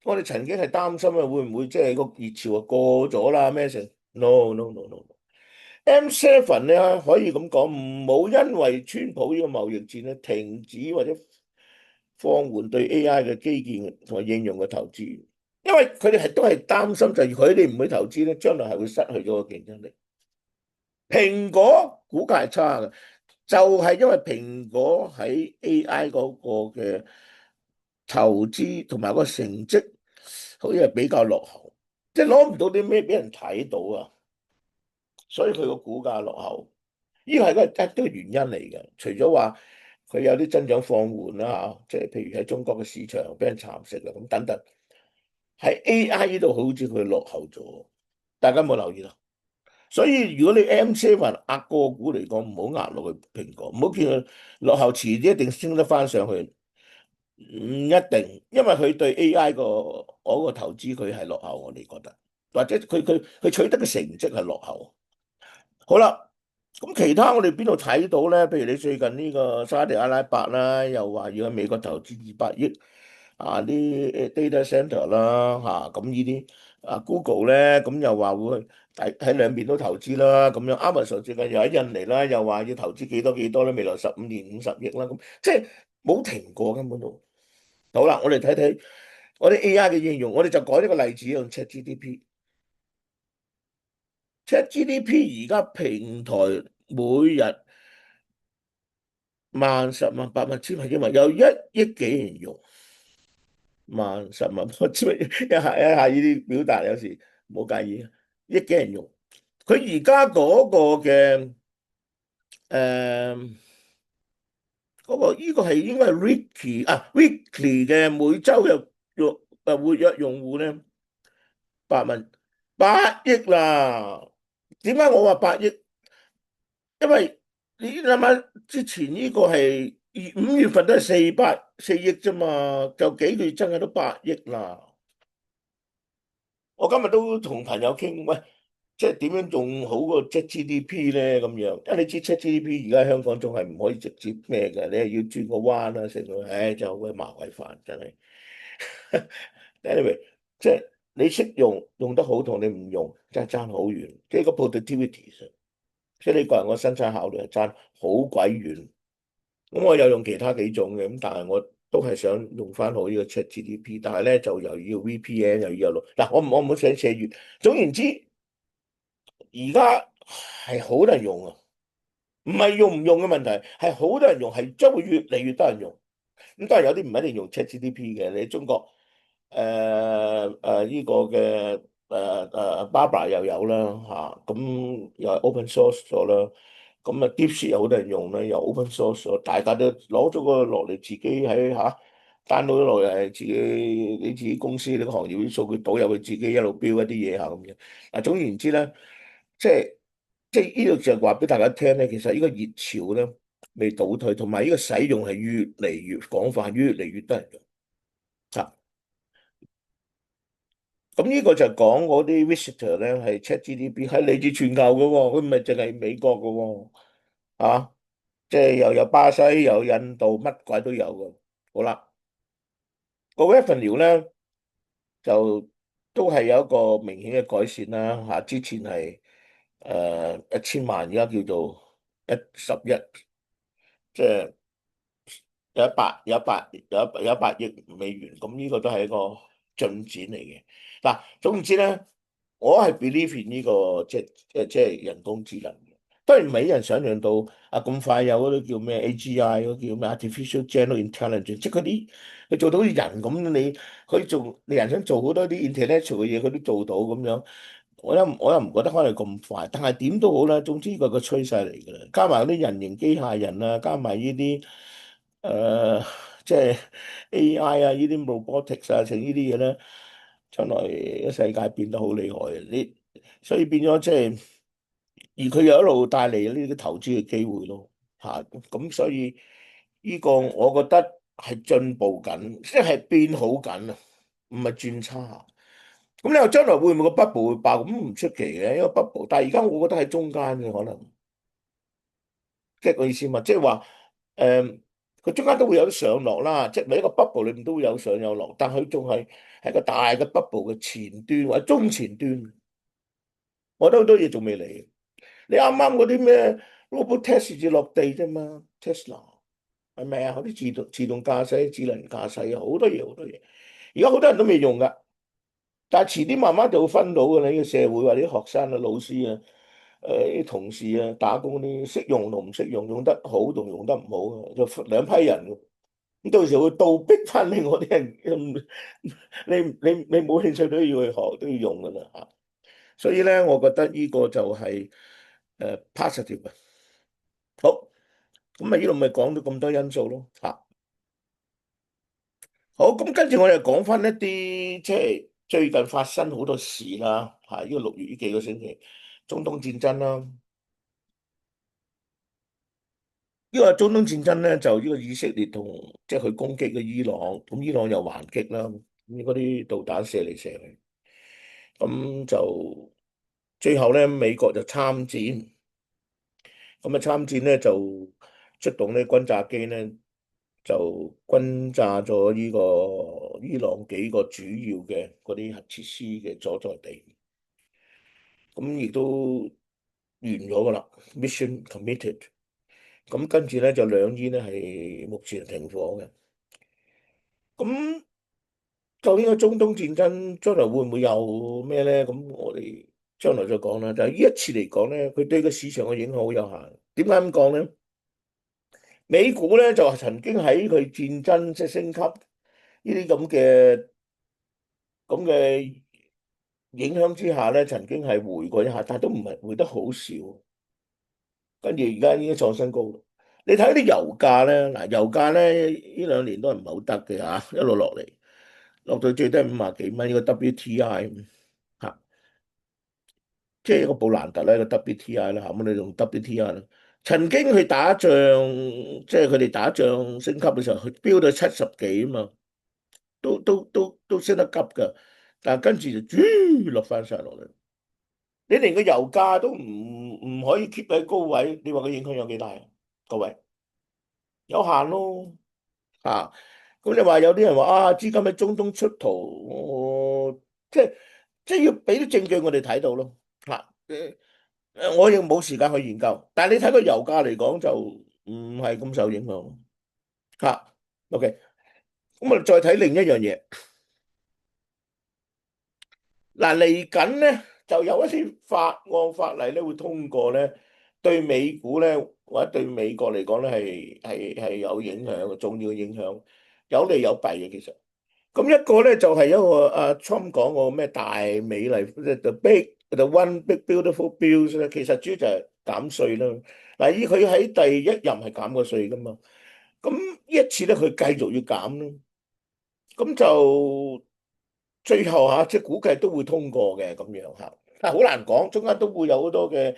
我哋曾經係擔心啊，會唔會即係個熱潮啊過咗啦咩成？No no no no。M7咧可以咁講，唔好因為川普呢個貿易戰咧停止或者放緩對 AI 嘅基建同埋應用嘅投資，因為佢哋都係擔心就係佢哋唔會投資咧，將來係會失去咗個競爭力。蘋果股價係差嘅，就係因為蘋果喺 AI 嗰個嘅投資同埋個成績，好似係比較落後，即係攞唔到啲咩俾人睇到啊，所以佢個股價落後，呢個係一個原因嚟嘅。除咗話佢有啲增長放緩啦嚇，即係譬如喺中國嘅市場俾人蠶食啦咁等等，喺 AI 呢度好似佢落後咗，大家有冇留意啊？所以如果你 M7 壓個股嚟講，唔好壓落去蘋果，唔好見佢落後，遲啲一定升得翻上去。唔一定，因為佢對 AI 個投資佢係落後，我哋覺得，或者佢取得嘅成績係落後。好啦，咁其他我哋邊度睇到咧？譬如你最近呢個沙地阿拉伯啦，又話要喺美國投資200億，啲 data center 啦咁呢啲Google 咧咁又話會喺兩邊都投資啦，咁樣 Amazon 最近又喺印尼啦，又話要投資幾多幾多咧，未來15年50億啦，咁即係冇停過根本都。好啦，我哋睇睇我哋 AI 嘅應用，我哋就改呢個例子用 ChatGPT。ChatGPT 而家平台每日萬、十萬、百萬、千萬、億萬，有1億幾人用。萬、十萬、百千萬，一下呢啲表達有時唔好介意啊。億幾人用，佢而家嗰個嘅誒呢個係應該係 weekly 嘅每週活躍用戶咧8億啦。點解我話8億？因為你諗下之前呢個係5月份都係4億啫嘛，就幾個月增加到8億啦。我今日都同朋友傾，喂，即係點樣用好個 ChatGPT 咧咁樣？因為你知 ChatGPT 而家香港仲係唔可以直接咩嘅，你係要轉個彎啦，成個，唉，就好鬼麻鬼煩，真係。Anyway，即係你識用，用得好同你唔用真係爭好遠，即係個 productivity 上，即係你個人個生產效率係爭好鬼遠。咁我有用其他幾種嘅，咁但係我都係想用翻好呢個 ChatGPT，但係咧就又要 VPN 又要有錄。嗱，我唔好想寫完。總言之，而家係好多人用啊，唔係用唔用嘅問題，係好多人用，係將會越嚟越多人用。咁當然有啲唔一定用 ChatGPT 嘅，你中國呢個嘅Barbara 又有啦咁又係 open source 咗啦。咁DeepSeek 有好多人用啦，又 open source 咗，大家都攞咗個落嚟自己喺download 咗落嚟，你自己公司呢個行業啲數據導入去自己一路標一啲嘢咁樣。總言之咧，即係呢度就話俾大家聽咧，其實呢個熱潮咧未倒退，同埋呢個使用係越嚟越廣泛，越嚟越多人用。咁呢個就講嗰啲 visitor 咧係 ChatGPT 係嚟自全球嘅喎，佢唔係淨係美國嘅喎，即係又有巴西，又有印度，乜鬼都有嘅。好啦，個 revenue 咧就都係有一個明顯嘅改善啦之前係1000萬，而家叫做11，即係有100億美元，咁呢個都係一個進展嚟嘅。嗱，總言之咧，我係 believe in 呢個即係人工智能嘅。當然唔係啲人想象到咁快有嗰啲叫咩 AGI 嗰啲叫咩 artificial general intelligence，即係佢做到好似人咁，你人想做好多啲 intellectual 嘅嘢，佢都做到咁樣。我又唔覺得可能咁快，但係點都好啦。總之個趨勢嚟㗎啦，加埋嗰啲人形機械人啊，加埋呢啲即係 AI 呢啲 robotics 成呢啲嘢咧，將來個世界變得好厲害啊！所以變咗而佢又一路帶嚟呢啲投資嘅機會咯咁所以呢個我覺得係進步緊，即係變好緊啊，唔係轉差。咁你話將來會唔會個 bubble 會爆？咁唔出奇嘅，因為 bubble，但係而家我覺得喺中間嘅可能，即係個意思嘛，即係話佢中間都會有啲上落啦，即係每一個 bubble 裏面都會有上有落，但佢仲係個大嘅 bubble 嘅前端或者中前端，我覺得好多嘢仲未嚟。你啱啱嗰啲咩 robot test 至落地啫嘛，Tesla 係咪啊？嗰啲自動駕駛、智能駕駛啊，好多嘢好多嘢，而家好多人都未用噶。但係遲啲慢慢就會分到嘅，你嘅社會或者啲學生啊、老師啊、啲同事啊、打工啲識用同唔識用，用得好同用得唔好就兩批人嘅。咁到時會倒逼翻另外啲人，你冇興趣都要去學，都要用㗎啦所以咧，我覺得呢個就係positive 啊。好，咁呢度咪講到咁多因素咯好，咁跟住我哋講翻一啲即係最近發生好多事啦呢個6月呢幾個星期，中東戰爭啦。呢個中東戰爭咧，就呢個以色列同即係佢攻擊嘅伊朗，咁伊朗又還擊啦，咁嗰啲導彈射嚟射去，咁就最後咧美國就參戰，咁參戰咧就出動呢轟炸機咧，就轟炸咗呢個伊朗幾個主要嘅嗰啲核設施嘅所在地，咁亦都完咗㗎啦，mission committed。咁跟住咧就兩伊咧係目前停火嘅。咁究竟個中東戰爭將來會唔會有咩咧？咁我哋將來再講啦。但係呢一次嚟講咧，佢對個市場嘅影響好有限。點解咁講咧？美股咧就曾經喺佢戰爭即係升級呢啲咁嘅影響之下咧，曾經係回過一下，但係都唔係回得好少。跟住而家已經創新高。你睇啲油價咧，嗱油價咧呢兩年都係唔係好得嘅嚇，一路落嚟，落到最低50幾蚊呢個 WTI 嚇，即係一個布蘭特咧個 WTI 啦嚇，咁你用 WTI 啦。曾經佢打仗，即係佢哋打仗升級嘅時候，佢飆到70幾啊嘛，都升得急㗎，但係跟住就落翻晒落嚟。你連個油價都唔可以 keep 喺高位，你話個影響有幾大啊？各位有限咯嚇。咁你話有啲人話啊，資金喺中東出逃，即係要俾啲證據我哋睇到咯嚇。我亦冇時間去研究，但係你睇個油價嚟講就唔係咁受影響嚇。OK，咁我哋再睇另一樣嘢。嗱，嚟緊咧就有一啲法案法例咧會通過咧，對美股咧或者對美國嚟講咧係有影響嘅，重要嘅影響，有利有弊嘅其實。咁一個咧就係一個Trump 講個咩大美麗即係 the one big beautiful bill 咧，其實主要就係減稅啦。嗱，依佢喺第一任係減過稅噶嘛，咁呢一次咧佢繼續要減啦，咁就。最後即係估計都會通過嘅咁樣嚇，但係好難講，中間都會有好多嘅，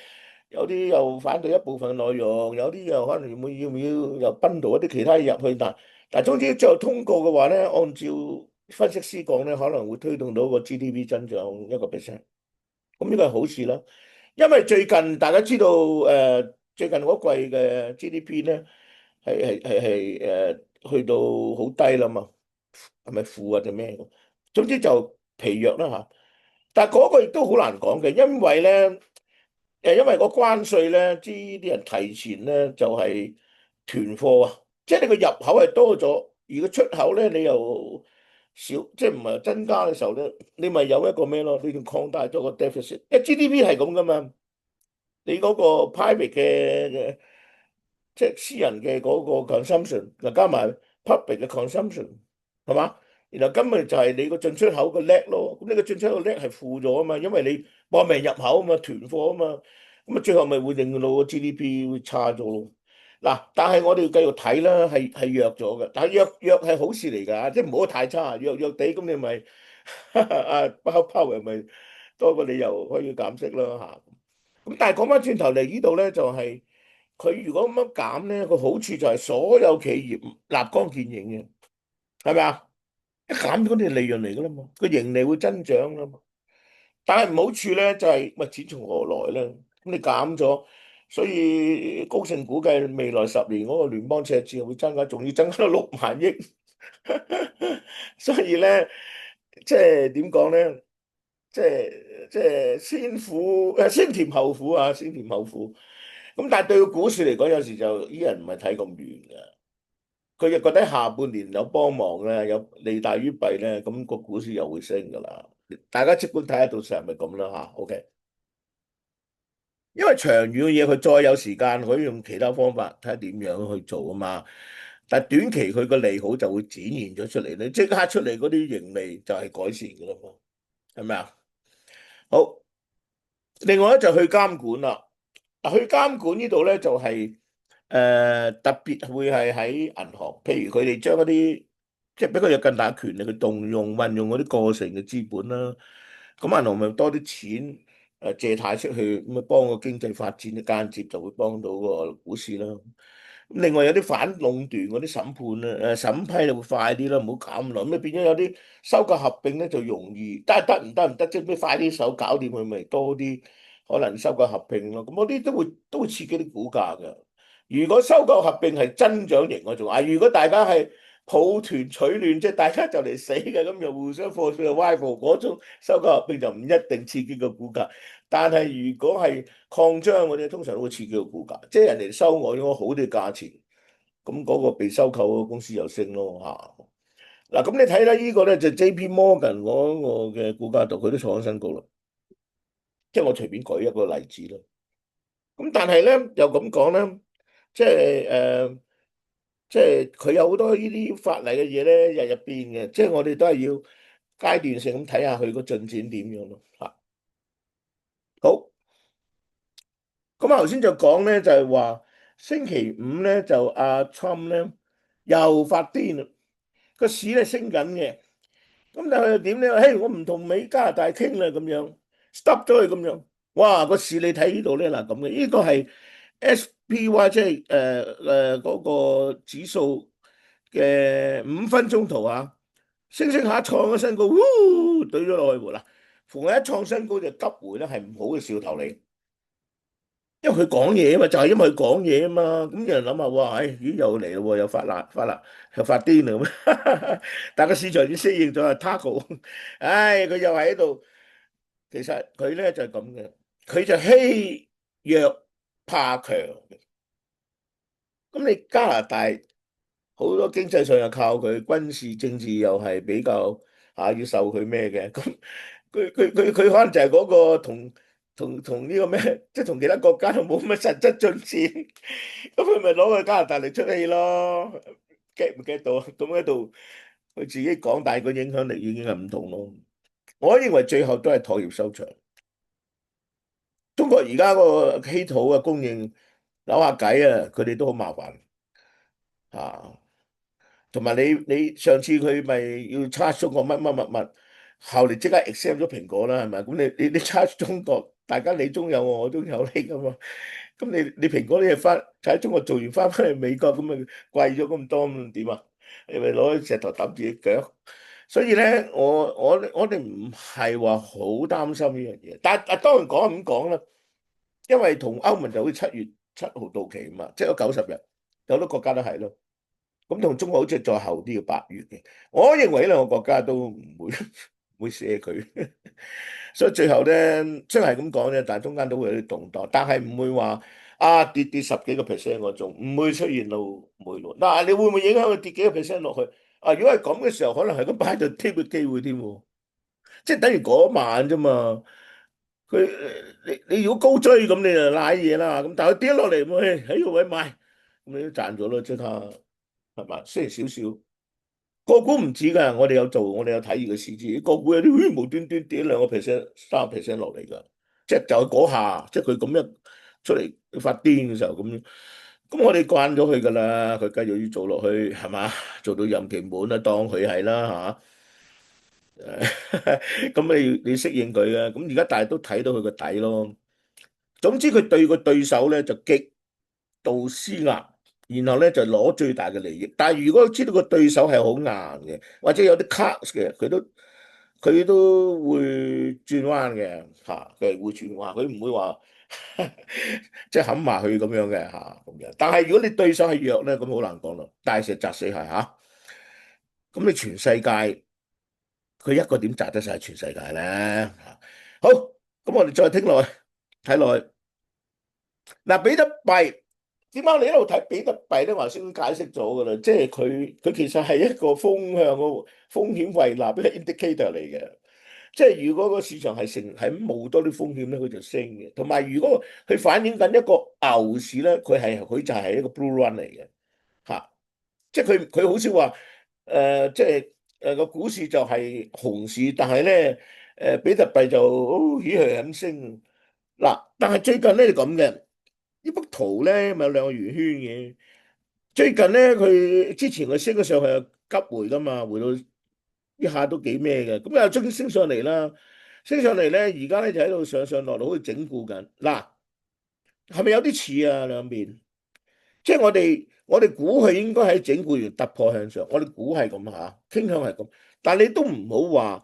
有啲又反對一部分內容，有啲又可能要唔要又奔到一啲其他嘢入去，但係總之最後通過嘅話咧，按照分析師講咧，可能會推動到個 GDP 增長1%，咁呢個係好事啦。因為最近大家知道最近嗰季嘅 GDP 咧係去到好低啦嘛，係咪負啊定咩？總之就疲弱啦嚇，但係嗰個亦都好難講嘅，因為咧因為個關稅咧，啲人提前咧就係囤貨啊，即係你個入口係多咗，而個出口咧你又少，即係唔係增加嘅時候咧，你咪有一個咩咯？你仲擴大咗個 deficit，因為 GDP 係咁噶嘛，你嗰個 private 嘅即係私人嘅嗰個 consumption，嗱加埋 public 嘅 consumption 係嘛？然後今日就係你個進出口個叻咯，咁你個進出口叻係負咗啊嘛，因為你搏命入口啊嘛，囤貨啊嘛，咁啊最後咪會令到個 GDP 會差咗咯。嗱，但係我哋要繼續睇啦，係弱咗嘅，但係弱係好事嚟㗎，即係唔好太差，弱地咁你咪啊power 咪多個理由可以減息啦嚇。咁但係講翻轉頭嚟呢度咧，就係佢如果咁樣減咧，個好處就係所有企業立竿見影嘅，係咪啊？一減嗰啲係利潤嚟噶啦嘛，個盈利會增長噶嘛。但係唔好處咧就係咪錢從何來咧？咁你減咗，所以高盛估計未來10年嗰個聯邦赤字會增加，仲要增加到6萬億。所以咧，即係點講咧？即係先甜後苦啊，先甜後苦。咁但係對個股市嚟講，有時就啲人唔係睇咁遠嘅。佢又覺得下半年有幫忙咧，有利大於弊咧，咁個股市又會升噶啦。大家即管睇下到時係咪咁啦嚇。OK，因為長遠嘅嘢佢再有時間可以用其他方法睇下點樣去做啊嘛。但係短期佢個利好就會展現咗出嚟咧，即刻出嚟嗰啲盈利就係改善噶啦嘛，係咪啊？好，另外咧就去監管啦。去監管呢度咧就係、特別會係喺銀行，譬如佢哋將嗰啲即係俾佢有更大權力去運用嗰啲過剩嘅資本啦，咁銀行咪多啲錢借貸出去，咁啊幫個經濟發展，間接就會幫到個股市啦。咁另外有啲反壟斷嗰啲審判咧，審批就會快啲啦，唔好搞咁耐，咁啊變咗有啲收購合併咧就容易，但係得唔得，即係咩快啲手搞掂佢咪多啲可能收購合併咯，咁嗰啲都會刺激啲股價嘅。如果收購合併係增長型嗰種，如果大家係抱團取暖，即係大家就嚟死嘅，咁又互相貨幣 rival 嗰種收購合併就唔一定刺激個股價，但係如果係擴張嗰啲，通常都會刺激個股價，即係人哋收我咗好啲價錢，咁嗰個被收購嗰個公司又升咯嚇。嗱，咁你睇咧呢個咧就 J.P. Morgan 嗰個嘅股價度，佢都創咗新高啦。即係我隨便舉一個例子咯。咁但係咧又咁講咧，即係即係佢有好多呢啲法例嘅嘢咧，日日變嘅，即係我哋都係要階段性咁睇下佢個進展點樣咯。嚇，好，咁啊頭先就講咧，就係話星期五咧就阿 Trump 咧又發癲啦，個市咧升緊嘅。咁但係又點咧？嘿，我唔同美加拿大傾啦，咁樣 stop 咗佢咁樣。哇！個市你睇呢度咧嗱咁嘅，呢個係 SPY 即係嗰個指數嘅5分鐘圖啊，升升下創咗新高，懟咗落去喎嗱。逢係一創新高就急回咧，係唔好嘅兆頭嚟。因為佢講嘢啊嘛，就係因為佢講嘢啊嘛，咁有人諗下，哇，咦又嚟咯喎，又發辣發辣，又發癲啦咁，但係個市場已經適應咗啊，Taco，唉，佢又喺度，其實佢咧就係咁嘅，佢就欺弱怕強，咁你加拿大好多經濟上又靠佢，軍事政治又係比較要受佢咩嘅，咁佢可能就係嗰個同呢個咩，即係同其他國家都冇乜實質進展，咁佢咪攞個加拿大嚟出氣咯？get 唔 get 到啊？咁喺度佢自己講，但係個影響力已經係唔同咯。我認為最後都係妥協收場。中國而家個稀土嘅供應扭下計啊，佢哋都好麻煩啊。同埋你上次佢咪要 charge 中國乜乜乜乜，後嚟即刻 accept 咗蘋果啦，係咪？咁你 charge 中國，大家你中有我，我中有你噶嘛？咁你蘋果你嘢翻喺中國做完翻去美國，咁咪貴咗咁多，咁點啊？你咪攞石頭揼自己腳。所以咧，我哋唔係話好擔心呢樣嘢，但係當然講咁講啦，因為同歐盟就好似7月7號到期啊嘛，即係嗰90日，有好多國家都係咯。咁同中國好似再後啲要8月嘅，我認為呢兩個國家都唔會唔會捨佢，所以最後咧雖然係咁講咧，但係中間都會有啲動盪，但係唔會話跌十幾個 percent 嗰種，唔會出現到回落。嗱，你會唔會影響佢跌幾個 percent 落去？如果係咁嘅時候，可能係咁擺喺度貼嘅機會添喎，即係等於嗰晚啫嘛。佢你如果高追咁，你就瀨嘢啦。咁但係佢跌落嚟，咪喺個位買，咁你都賺咗咯，即刻。係嘛？雖然少少，個股唔止㗎，我哋有做，我哋有睇住個市值，個股有啲無端端跌2%、3% 落嚟㗎，即係就係嗰下，即係佢咁樣出嚟發癲嘅時候咁我哋慣咗佢㗎啦，佢繼續要做落去，係嘛？做到任期滿啦，當佢係啦嚇，咁你適應佢嘅，咁而家大家都睇到佢個底咯。總之佢對個對手咧就極度施壓，然後咧就攞最大嘅利益。但係如果知道個對手係好硬嘅，或者有啲 cuts 嘅，佢都會轉彎嘅嚇，佢係會轉彎，佢唔會話即係冚埋佢咁樣嘅嚇咁樣。但係如果你對手係弱咧，咁好難講咯，大石砸死蟹嚇。咁你全世界佢一個點砸得晒全世界咧嚇？好，咁我哋再聽落去睇落去。嗱，比特幣點解你一路睇比特幣咧？話先解釋咗噶啦，即係佢其實係一個風向個風險胃納嘅 indicator 嚟嘅。即係如果個市場係冇多啲風險咧，佢就升嘅。同埋如果佢反映緊一個牛市咧，佢就係一個 bull run 嚟嘅嚇。即係佢好似話即係個股市就係熊市，但係咧比特幣就咦係咁升嗱。但係最近咧就咁嘅。呢幅圖咧咪有兩個圓圈嘅。最近咧佢之前佢升咗上去係急回噶嘛，回到一下都幾咩嘅，咁又終於升上嚟啦。升上嚟咧，而家咧就喺度上上落落，好似整固緊。嗱，係咪有啲似啊兩邊？即係我哋估佢應該喺整固完突破向上，我哋估係咁嚇，傾向係咁。但係你都唔好話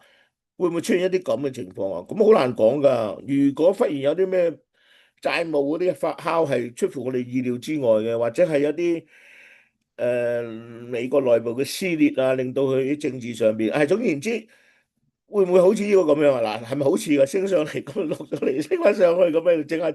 會唔會出現一啲咁嘅情況啊？咁好難講㗎。如果忽然有啲咩債務嗰啲發酵係出乎我哋意料之外嘅，或者係有啲美國內部嘅撕裂啊，令到佢啲政治上邊，總言之，會唔會好似呢個咁樣啊？嗱，係咪好似啊？升上嚟咁落咗嚟，升翻上去咁樣，整下，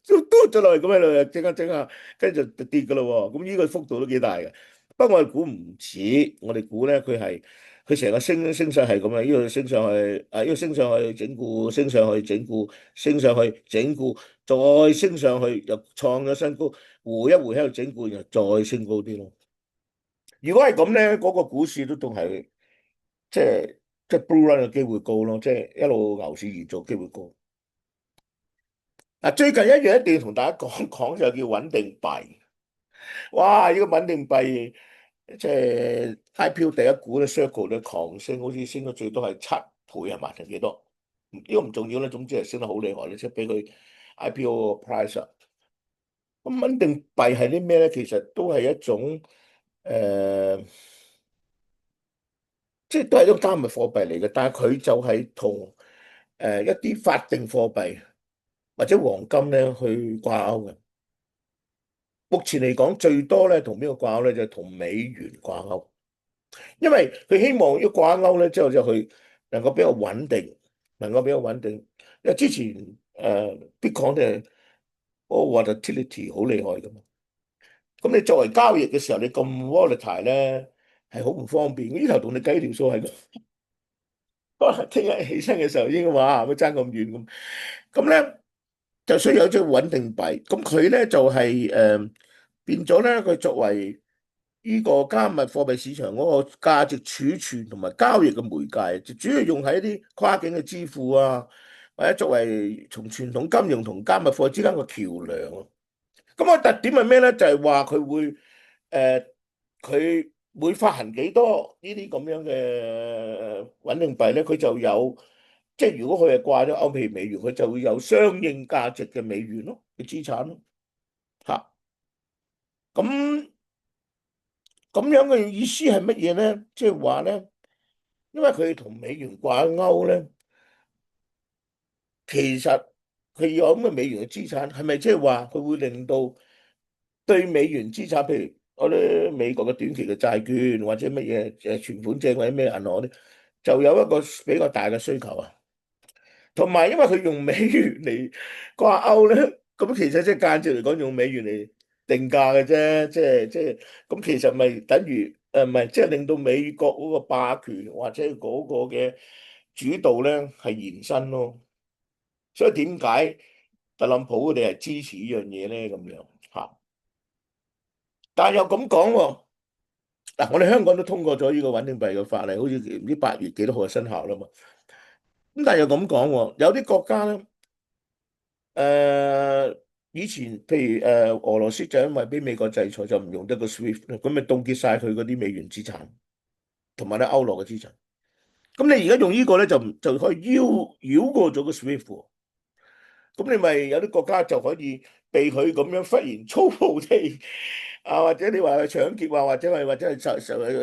都咗落嚟咁樣，整下，跟住就跌噶咯喎。咁呢個幅度都幾大嘅。不過我哋估唔似，我哋估咧佢成個升勢係咁樣，呢個升上去，呢個升上去整固，升上去整固，升上去整固，再升上去又創咗新高，回一回喺度整固，然後再升高啲咯。如果係咁咧，嗰個股市都仲係即係bull run 嘅機會高咯，即係一路牛市延續機會高。嗱，最近一樣一定要同大家講講就叫穩定幣。哇！呢個穩定幣即係 IPO 第一股咧，Circle 咧狂升，好似升到最多係7倍係嘛定幾多？呢個唔重要啦，總之係升得好厲害咧，即係俾佢 IPO 個 price 啊。咁穩定幣係啲咩咧？其實都係一種誒。即係都係一種加密貨幣嚟嘅，但係佢就係同一啲法定貨幣或者黃金咧去掛鈎嘅。目前嚟講，最多咧同邊個掛鈎咧？就係同美元掛鈎，因為佢希望一掛鈎咧之後就去能夠比較穩定，能夠比較穩定。因為之前Bitcoin 咧嗰個 volatility 好厲害噶嘛，咁你作為交易嘅時候，你咁 volatile 咧係好唔方便。呢頭同你計條數係咁。可能聽日起身嘅時候已經話會爭咁遠咁，咁咧就需要有隻穩定幣，咁佢咧就係、變咗咧，佢作為呢個加密貨幣市場嗰個價值儲存同埋交易嘅媒介，就主要用喺一啲跨境嘅支付啊，或者作為從傳統金融同加密貨幣之間嘅橋梁啊。咁個特點係咩咧？就係話佢會誒，佢每發行幾多呢啲咁樣嘅穩定幣咧，佢就有即係如果佢係掛咗歐美美元，佢就會有相應價值嘅美元咯嘅資產咯嚇。咁咁樣嘅意思係乜嘢咧？即係話咧，因為佢同美元掛鈎咧，其實佢有咁嘅美元嘅資產，係咪即係話佢會令到對美元資產，譬如我啲美國嘅短期嘅債券或者乜嘢存款證或者咩銀行咧，就有一個比較大嘅需求啊。同埋因為佢用美元嚟掛鈎咧，咁其實即係間接嚟講用美元嚟定價嘅啫，即係咁其實咪等於唔係即係令到美國嗰個霸權或者嗰個嘅主導咧係延伸咯。所以點解特朗普佢哋係支持呢樣嘢咧咁樣嚇？但係又咁講喎。嗱，我哋香港都通過咗呢個穩定幣嘅法例，好似唔知8月幾多號就生效啦嘛。咁但係又咁講喎，有啲國家咧，以前譬如俄羅斯就因為俾美國制裁就唔用得個 SWIFT，咁咪凍結晒佢嗰啲美元資產，同埋咧歐羅嘅資產。咁你而家用呢個咧就可以繞過咗個 SWIFT 喎。咁你咪有啲國家就可以被佢咁樣忽然粗暴地或者你話佢搶劫啊，或者係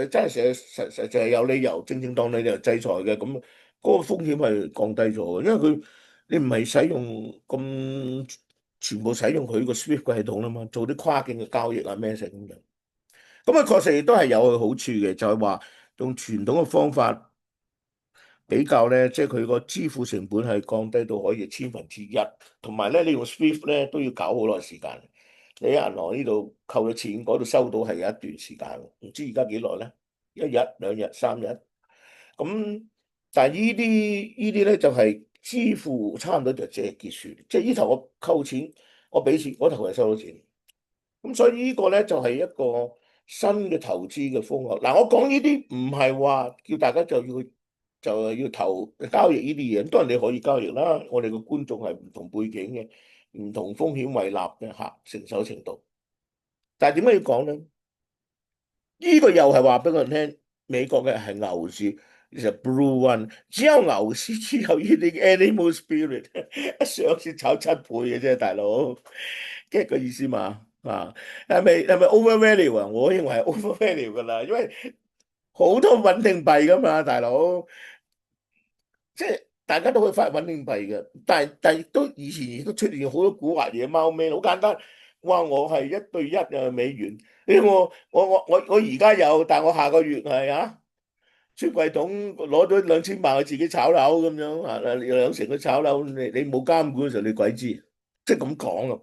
真係實係有理由正當理由制裁嘅，咁嗰個風險係降低咗嘅，因為你唔係使用咁全部使用佢個 SWIFT 嘅系統啦嘛，做啲跨境嘅交易啊咩成咁樣，咁啊確實亦都係有佢好處嘅，就係話用傳統嘅方法。比較咧，即係佢個支付成本係降低到可以1/1000，同埋咧你用 SWIFT 咧都要搞好耐時間。你喺銀行呢度扣咗錢，嗰度收到係有一段時間，唔知而家幾耐咧？1日、2日、3日。咁但係呢啲咧就係支付差唔多就即係結算，即係呢頭我扣錢，我俾錢，嗰頭係收到錢。咁所以呢個咧就係一個新嘅投資嘅方案。嗱，我講呢啲唔係話叫大家就要交易呢啲嘢。當然你可以交易啦。我哋個觀眾係唔同背景嘅，唔同風險胃納嘅嚇承受程度。但係點解要講咧？呢個又係話俾我人聽，美國嘅係牛市，其實 Blue One 只有牛市先有呢啲 animal spirit，一上市炒7倍嘅啫，大佬，get 個意思嘛？係咪 overvalue 啊？我認為係 overvalue 噶啦，因為好多穩定幣噶嘛，大佬，即係大家都可以發穩定幣嘅，但係亦都以前亦都出現好多古惑嘢貓咩，好簡單。哇！我係1對1啊美元，我而家有，但我下個月係雪櫃桶攞咗2000萬去自己炒樓咁樣啊，2成去炒樓，你冇監管嘅時候，你鬼知，即係咁講啊！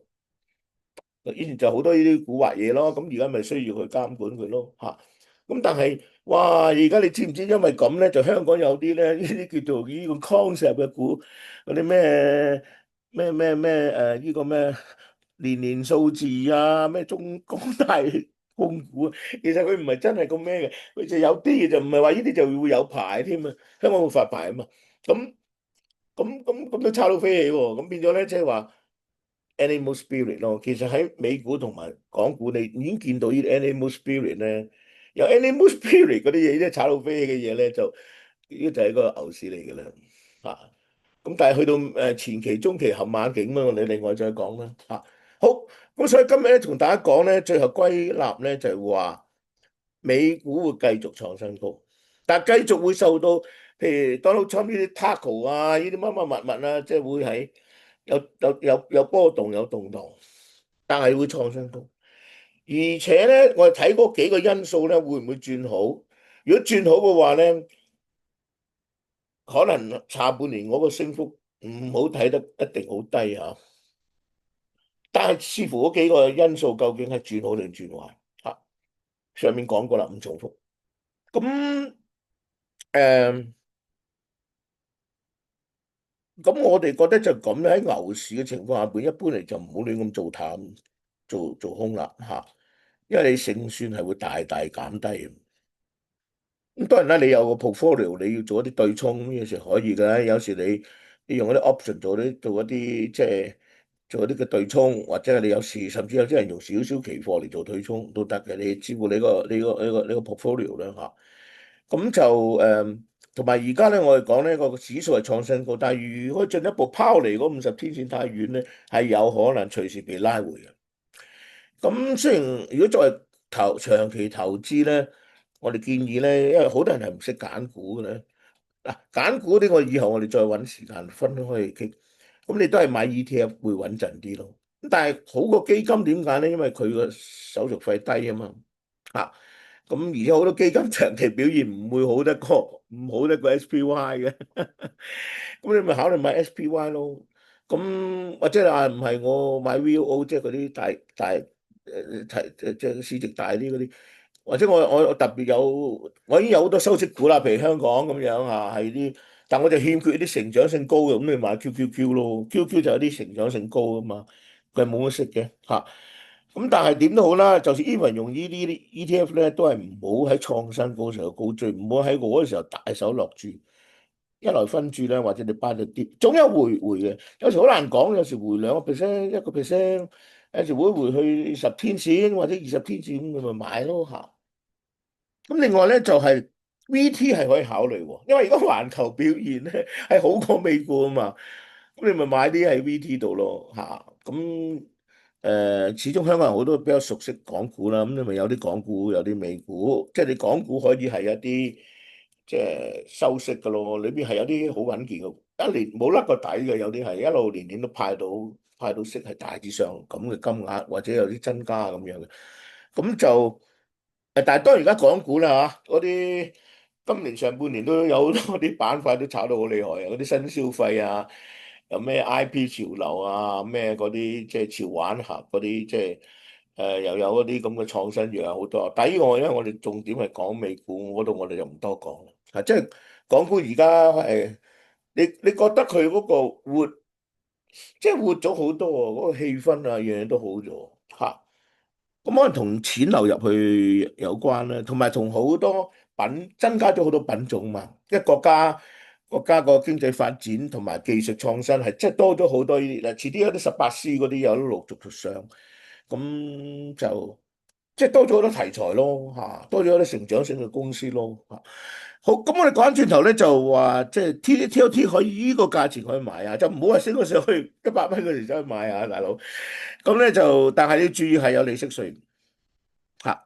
以前就好多呢啲古惑嘢咯，咁而家咪需要去監管佢咯嚇。咁但係哇，而家你知唔知？因為咁咧，就香港有啲咧，呢啲叫做呢個 concept 嘅股，嗰啲咩呢個咩年數字啊，咩中港大控股，其實佢唔係真係咁咩嘅，佢就有啲嘢就唔係話呢啲就會有牌添啊，香港會發牌啊嘛。咁咁都炒到飛起喎，咁變咗咧，即係話。animal spirit 咯，其實喺美股同埋港股，你已經見到呢啲 animal spirit 咧，有 animal spirit 嗰啲嘢，即係炒到飛起嘅嘢咧，就呢個就係一個牛市嚟嘅啦，嚇！咁但係去到前期、中期、後晚景啊，我哋另外再講啦，嚇！好，咁所以今日咧同大家講咧，最後歸納咧就係話美股會繼續創新高，但係繼續會受到譬如 Donald Trump 呢啲 tackle 啊，呢啲乜乜物物啊，即係會喺有波動有動盪，但係會創新高。而且咧，我哋睇嗰幾個因素咧，會唔會轉好？如果轉好嘅話咧，可能下半年嗰個升幅唔好睇得一定好低嚇。但係視乎嗰幾個因素究竟係轉好定轉壞嚇。上面講過啦，唔重複。咁誒，咁我哋覺得就咁咧，喺牛市嘅情況下邊，一般嚟就唔好亂咁做淡、做空啦嚇。因為你勝算係會大大減低。咁當然啦，你有個 portfolio，你要做一啲對沖，有時可以嘅。有時你用嗰啲 option 做一啲即係做一啲嘅對沖，或者係你有時甚至有啲人用少少期貨嚟做對沖都得嘅。你支付你個 portfolio 啦嚇。咁就同埋而家咧，我哋講呢個指數係創新高，但係如果進一步拋離嗰50天線太遠咧，係有可能隨時被拉回嘅。咁雖然如果作為長期投資咧，我哋建議咧，因為好多人係唔識揀股嘅咧。嗱，揀股啲我以後再揾時間分開去傾。咁你都係買 ETF 會穩陣啲咯。咁但係好過基金點解咧？因為佢個手續費低啊嘛。嚇！咁而且好多基金長期表現唔會好得過 SPY 嘅。咁你咪考慮買 SPY 咯。咁或者你話唔係我買 VOO，即係嗰啲即係市值大啲嗰啲，或者我特別我已經有好多收息股啦，譬如香港咁樣係啲，但我就欠缺啲成長性高嘅，咁你買 QQQ 咯，QQ 就有啲成長性高啊嘛，佢係冇乜息嘅嚇。咁但係點都好啦，就算 even 用呢啲 ETF 咧，都係唔好喺創新高時候高追，唔好喺我嗰時候大手落注。一來分注咧，或者你班咗啲，總有回嘅。有時好難講，有時回2%、1%，有時會回去10天線或者20天線，咁咪買咯嚇。咁另外咧就係 VT 係可以考慮喎，因為而家環球表現咧係好過美股啊嘛。咁你咪買啲喺 VT 度咯嚇。咁始終香港人好多比較熟悉港股啦，咁你咪有啲港股，有啲美股，即係你港股可以係一啲即係收息嘅咯，裏邊係有啲好穩健嘅，一年冇甩個底嘅，有啲係一路年年都派到息，係大致上咁嘅金額，或者有啲增加咁樣嘅。咁就但係當然而家港股啦嚇，嗰啲今年上半年都有好多啲板塊都炒到好厲害啊，嗰啲新消費啊，有咩 IP 潮流啊，咩嗰啲即係潮玩客嗰啲，即係又有嗰啲咁嘅創新藥好多。但係呢個因為我哋重點係講美股嗰度，我哋就唔多講啦。即係港股而家你覺得佢嗰個即係活咗好多喎，嗰個氣氛啊，樣樣都好咗嚇。咁可能同錢流入去有關啦，同埋同好多增加咗好多品種嘛。因為國家個經濟發展同埋技術創新係即係多咗好多呢啲啦。遲啲有啲18C 嗰啲有陸續上，咁就即係多咗好多題材咯嚇，多咗好多成長性嘅公司咯嚇。好，咁我哋講翻轉頭咧，就話即係 TOT 可以呢個價錢可以買啊，就唔好話升咗上去100蚊嗰時走去買啊，大佬。咁咧就，但係你注意係有利息稅。嚇，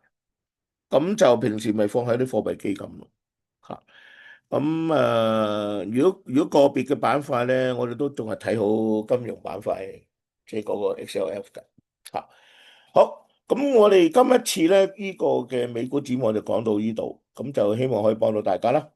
咁就平時咪放喺啲貨幣基金咯嚇。咁如果個別嘅板塊咧，我哋都仲係睇好金融板塊，即係嗰個 XLF 嘅嚇。好，咁我哋今一次咧呢個嘅美股展望就講到呢度，咁就希望可以幫到大家啦。